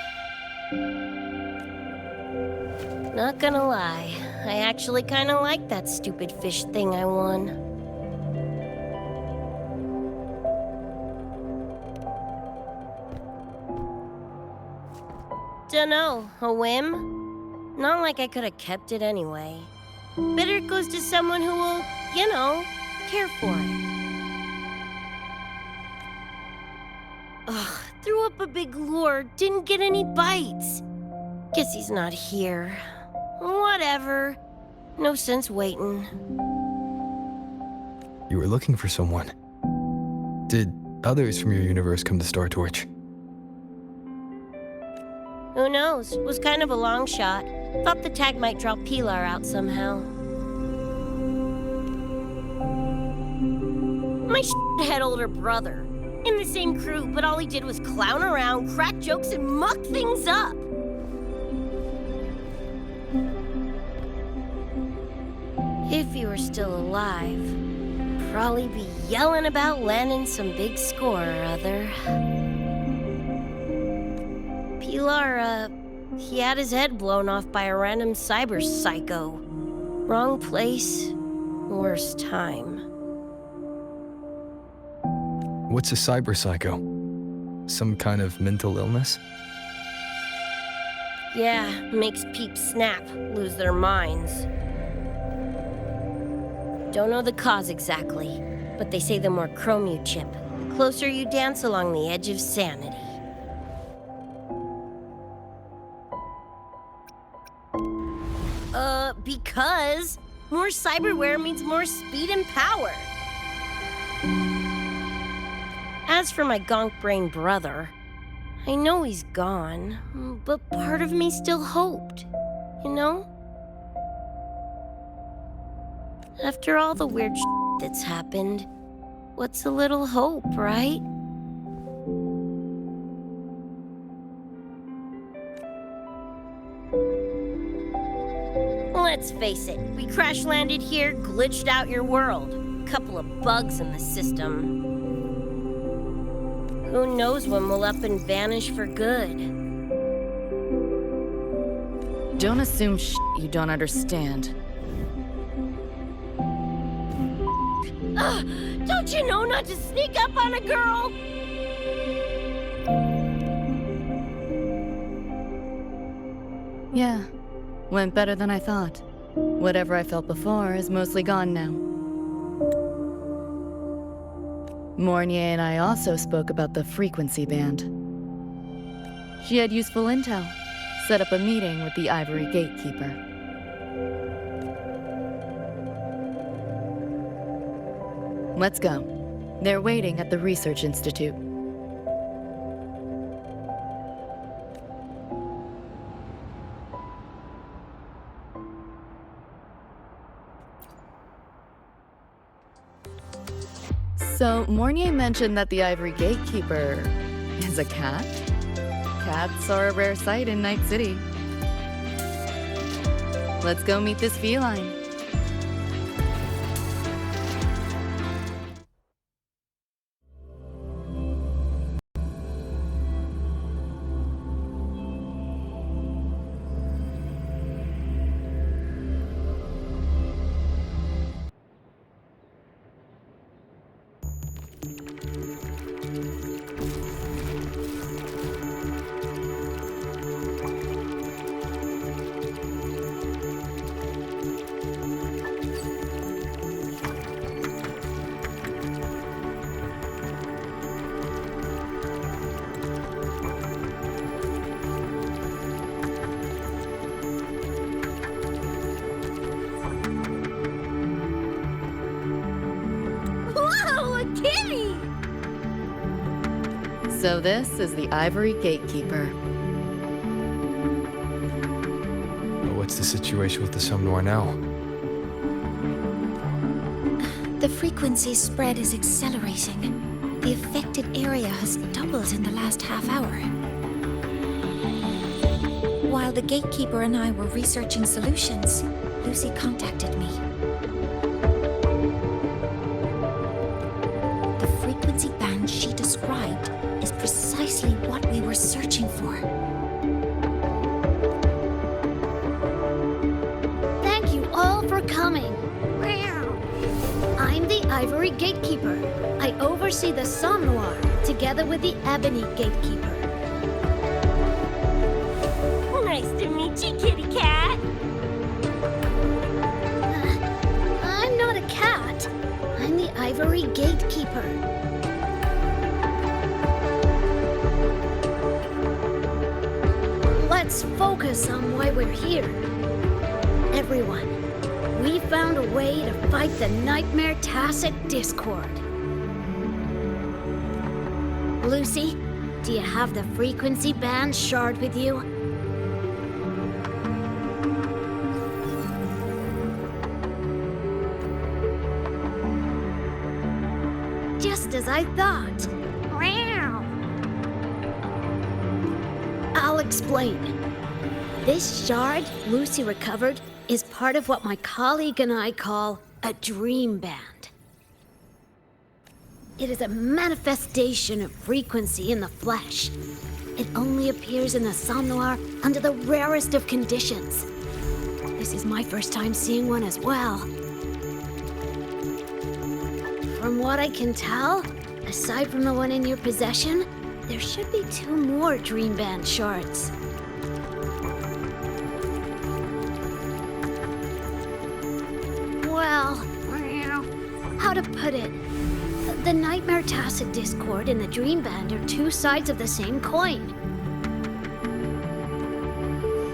Not gonna lie, I actually kinda like that stupid fish thing I won. Dunno, a whim? Not like I could have kept it anyway. Better it goes to someone who will, you know, care for it. Ugh, threw up a big lure, didn't get any bites. Guess he's not here. Whatever. No sense waiting. You were looking for someone. Did others from your universe come to Star Torch? Who knows? Was kind of a long shot. Thought the tag might draw Pilar out somehow. My head older brother. In the same crew, but all he did was clown around, crack jokes, and muck things up. If you were still alive, probably be yelling about landing some big score or other. Pilar, he had his head blown off by a random cyber psycho. Wrong place, worst time. What's a cyber psycho? Some kind of mental illness? Yeah, makes peeps snap, lose their minds. Don't know the cause exactly, but they say the more chrome you chip, the closer you dance along the edge of sanity. Because more cyberware means more speed and power. As for my gonk-brained brother, I know he's gone, but part of me still hoped, you know? After all the weird that's happened, what's a little hope, right? Let's face it, we crash-landed here, glitched out your world. Couple of bugs in the system. Who knows when we'll up and vanish for good? Don't assume you don't understand. Don't you know not to sneak up on a girl? Yeah, went better than I thought. Whatever I felt before is mostly gone now. Mornier and I also spoke about the frequency band. She had useful intel. Set up a meeting with the Ivory Gatekeeper. Let's go. They're waiting at the Research Institute. So, Mornier mentioned that the Ivory Gatekeeper is a cat? Cats are a rare sight in Night City. Let's go meet this feline. So this is the Ivory Gatekeeper. Well, what's the situation with the Somme Noir now? The frequency spread is accelerating. The affected area has doubled in the last half hour. While the Gatekeeper and I were researching solutions, Lucy contacted me. The frequency band she described is precisely what we were searching for. Thank you all for coming. I'm the Ivory Gatekeeper. I oversee the Somme Noir, together with the Ebony Gatekeeper. Nice to meet you, kitty cat. I'm not a cat. I'm the Ivory Gatekeeper. Let's focus on why we're here. Everyone, we found a way to fight the Nightmare Tacit Discord. Lucy, do you have the frequency band shard with you? Just as I thought. I'll explain. This shard Lucy recovered is part of what my colleague and I call a dream band. It is a manifestation of frequency in the flesh. It only appears in the somnoir under the rarest of conditions. This is my first time seeing one as well. From what I can tell, aside from the one in your possession, there should be 2 more dream band shards. Well, how to put it? The Nightmare Tacit Discord and the Dream Band are 2 sides of the same coin.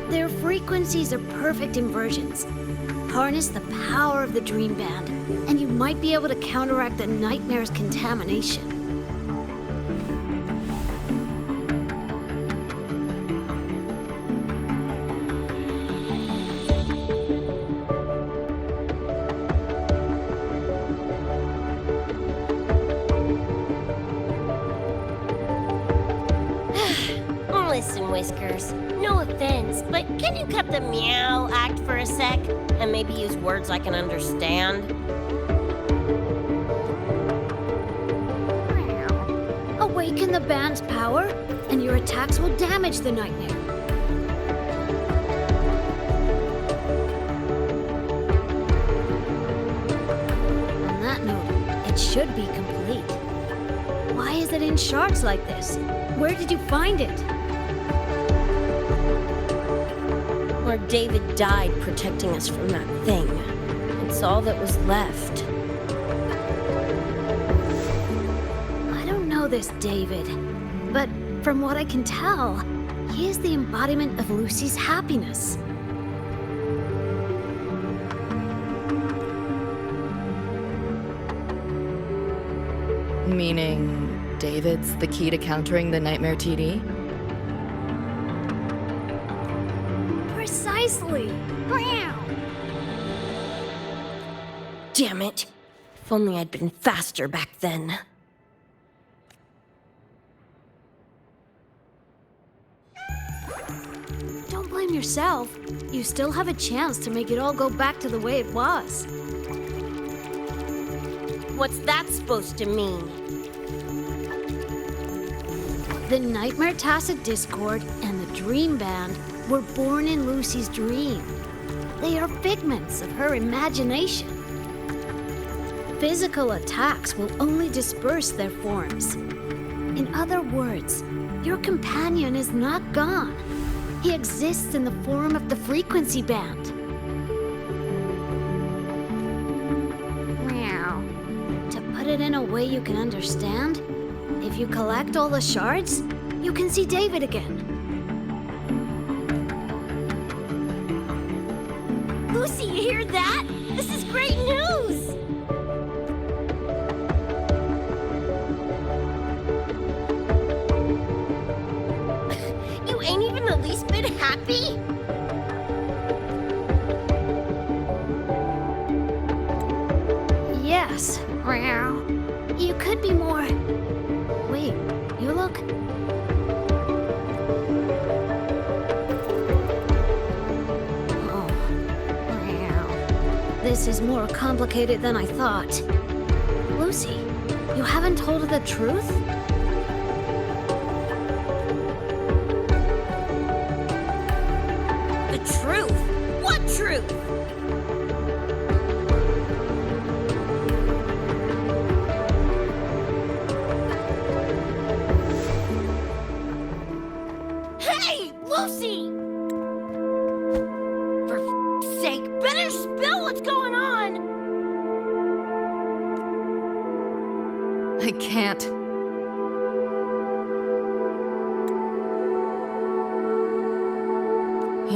Their frequencies are perfect inversions. Harness the power of the Dream Band, and you might be able to counteract the Nightmare's contamination. Listen, Whiskers, no offense, but can you cut the meow act for a sec and maybe use words I can understand? Awaken the band's power, and your attacks will damage the Nightmare. On that note, it should be complete. Why is it in shards like this? Where did you find it? Where David died protecting us from that thing. It's all that was left. I don't know this David, but from what I can tell, he is the embodiment of Lucy's happiness. Meaning, David's the key to countering the Nightmare TD? Precisely! Damn it. If only I'd been faster back then. Don't blame yourself. You still have a chance to make it all go back to the way it was. What's that supposed to mean? The Nightmare Tacit Discord and the Dream Band were born in Lucy's dream. They are figments of her imagination. Physical attacks will only disperse their forms. In other words, your companion is not gone. He exists in the form of the frequency band. Meow. To put it in a way you can understand, if you collect all the shards, you can see David again. Lucy, you hear that? This is great news! You ain't even the least bit happy? Yes. Meow. You could be more... Wait, you look... Oh. Meow. This is more complicated than I thought. Lucy, you haven't told her the truth? The truth? What truth? Hey, Lucy! For f***'s sake, better spill what's going on! I can't.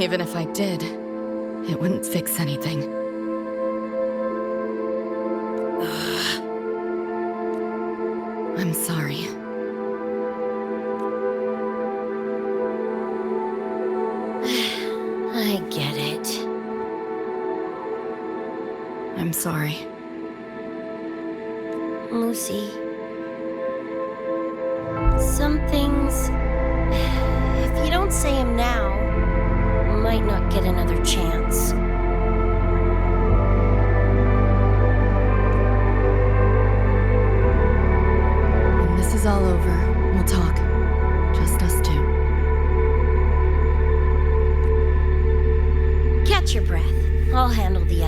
Even if I did, it wouldn't fix anything. I'm sorry. I get it. I'm sorry. Lucy. Some things, if you don't say them now, might not get another chance.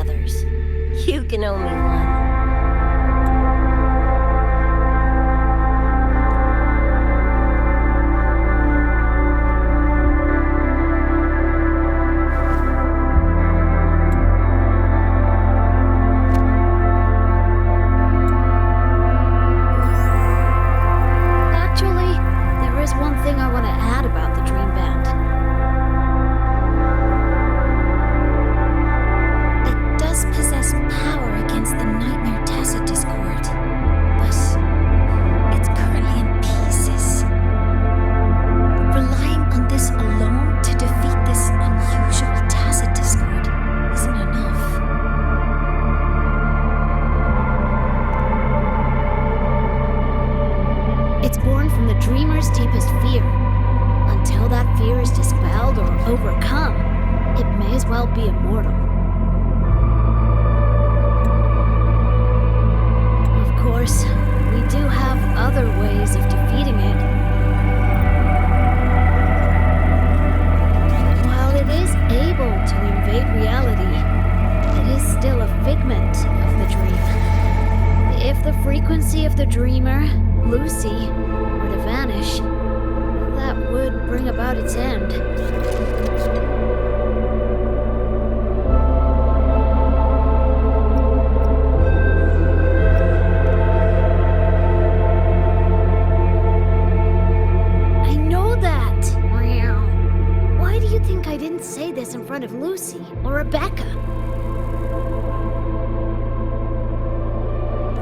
others. You can owe me one. Actually, there is one thing I want to add about the Dream Band. It does possess power against the Nightmare Tacit Discord, but it's currently in pieces. Relying on this alone to defeat this unusual Tacit Discord isn't enough. It's born from the dreamer's deepest fear. Until that fear is dispelled or overcome, it may as well be immortal. Of course, we do have other ways of defeating it. While it is able to invade reality, it is still a figment of the dream. If the frequency of the dreamer, Lucy, were to vanish, that would bring about its end. I know that! Why do you think I didn't say this in front of Lucy or Rebecca?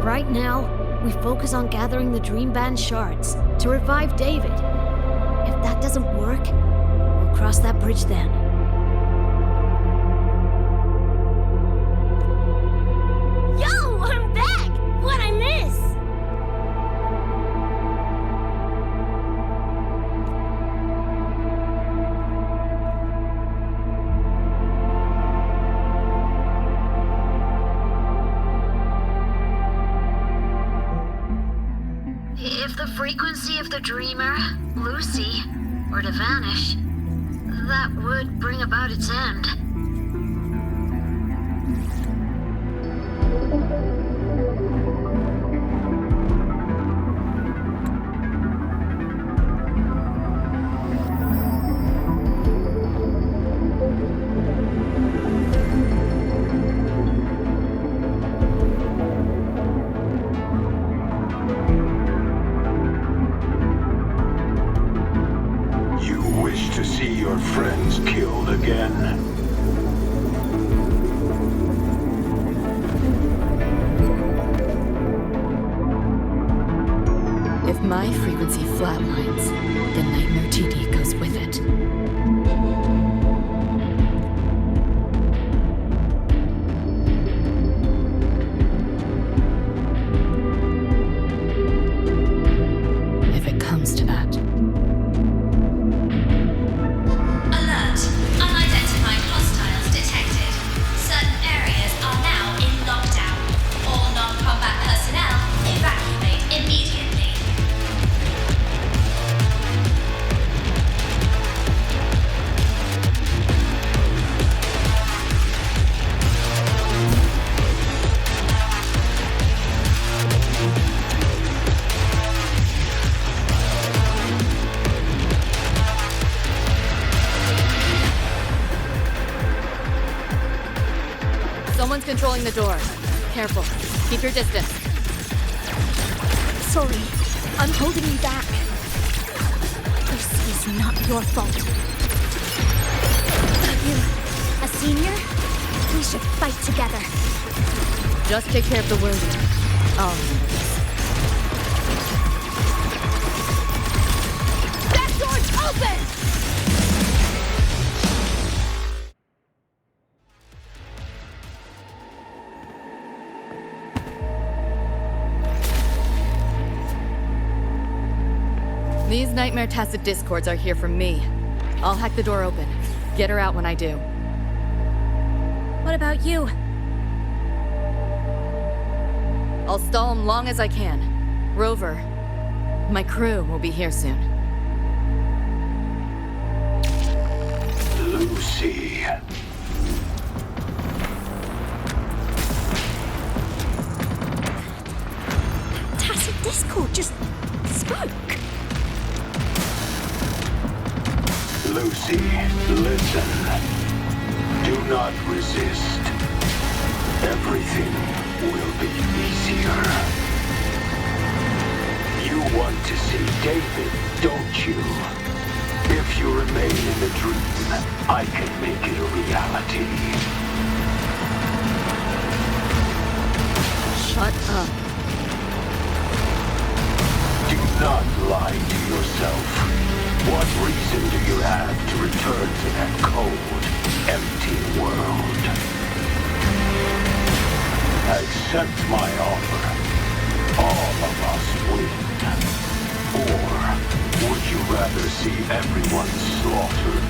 Right now, we focus on gathering the Dream Band shards to revive David. If that doesn't work, we'll cross that bridge then. Yo, I'm back! What'd I miss? If the frequency of the dreamer, Lucy, were to vanish, that would bring about its end. To see your friends killed again. If my frequency flatlines, the Nightmare TD goes with it. If it comes to that. Someone's controlling the door. Careful. Keep your distance. Sorry, I'm holding you back. This is not your fault. You, a senior? We should fight together. Just take care of the wounded. I'll handle this. That door's open! These Nightmare Tacit Discords are here for me. I'll hack the door open. Get her out when I do. What about you? I'll stall them long as I can. Rover, my crew will be here soon. Lucy. listen. Do not resist. Everything will be easier. You want to see David, don't you? If you remain in the dream, I can make it a reality. Shut up. Do not lie to yourself. What reason do you have to return to that cold, empty world? Accept my offer. All of us win. Or would you rather see everyone slaughtered?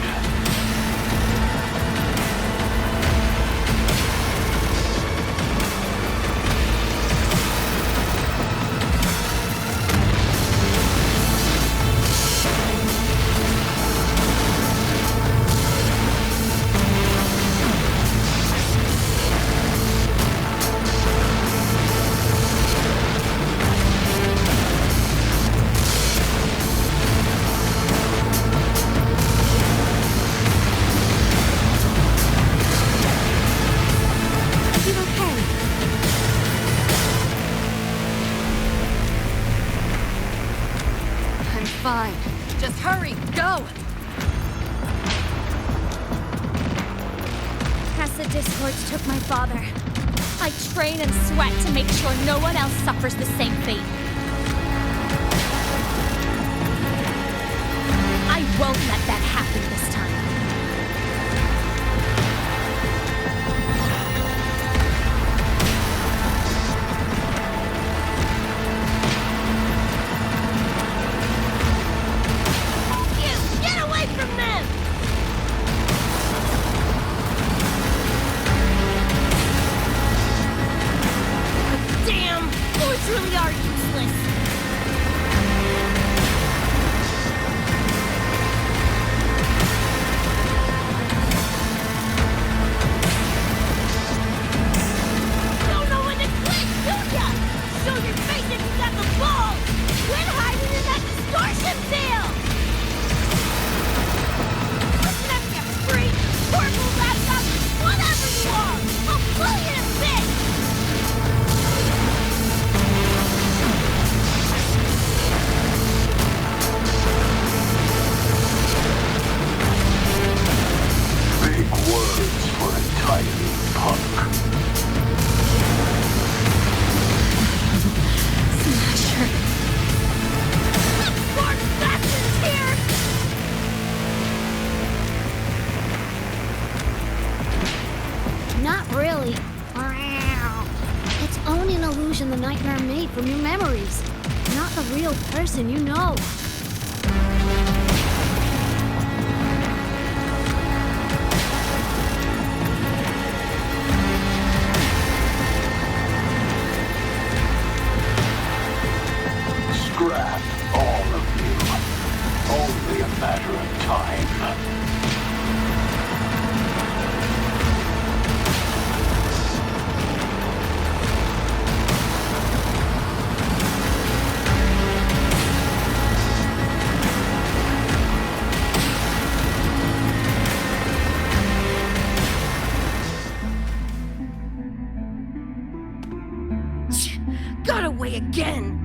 Fine. Just hurry, go! Acid discords took my father. I train and sweat to make sure no one else suffers the same fate. I won't let that happen this time. Really are useless. Don't know when to quit, do ya? Show your face if you got the balls. Quit hiding in that distortion field. Listen up, you freak. Portable laptop, whatever you are. I'll blow you to bits. Words for a tiny punk. Smasher. More bastards here! Not really. It's only an illusion the nightmare made from your memories. Not the real person you know. Scrap, all of you. Only a matter of time. Got away again!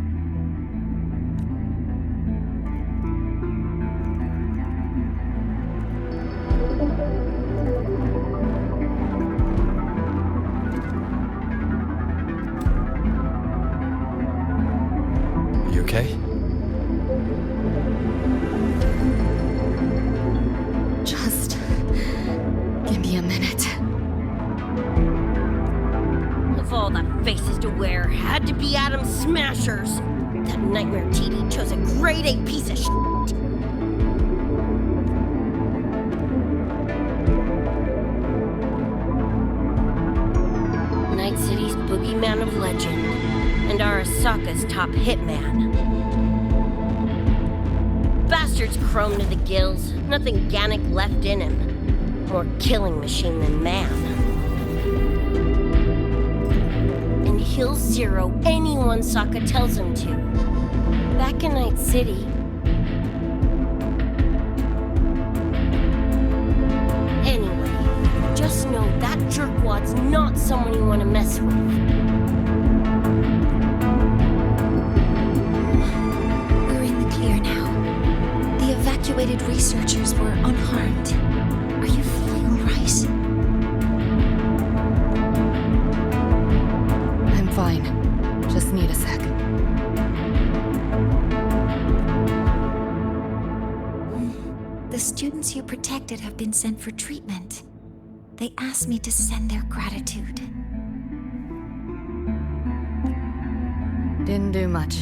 You okay? Just give me a minute. Of all the faces to wear, had to be Adam Smashers. That nightmare TD chose a grade A piece of shit. Night City's boogeyman of legend, and Arasaka's top hitman. Bastard's chrome to the gills, nothing Gannic left in him. More killing machine than man. And he'll zero anyone Sokka tells him to. Back in Night City, That's not someone you want to mess with. We're in the clear now. The evacuated researchers were unharmed. Are you feeling all right? I'm fine. Just need a sec. The students you protected have been sent for treatment. They asked me to send their gratitude. Didn't do much.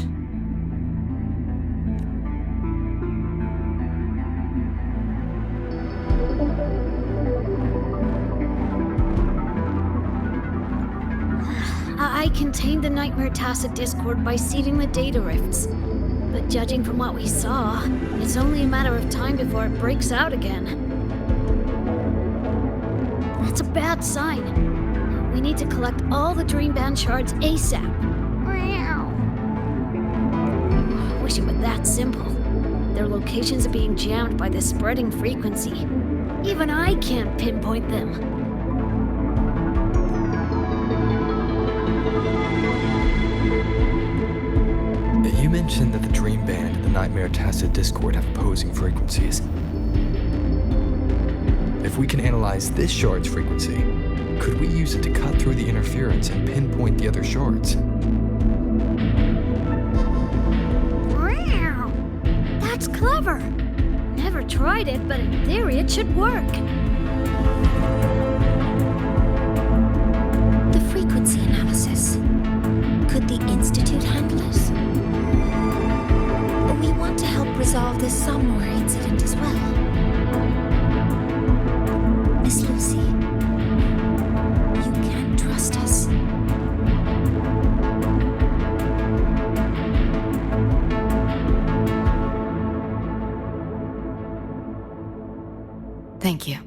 I contained the Nightmare Tacit Discord by seeding the data rifts. But judging from what we saw, it's only a matter of time before it breaks out again. That's a bad sign. We need to collect all the Dream Band shards ASAP. Wish it were that simple. Their locations are being jammed by the spreading frequency. Even I can't pinpoint them. You mentioned that the Dream Band and the Nightmare Tacit Discord have opposing frequencies. If we can analyze this shard's frequency, could we use it to cut through the interference and pinpoint the other shards? That's clever. Never tried it, but in theory it should work. The frequency analysis. Could the Institute handle it? We want to help resolve this Somnor incident as well. Miss Lucy, you can trust us. Thank you.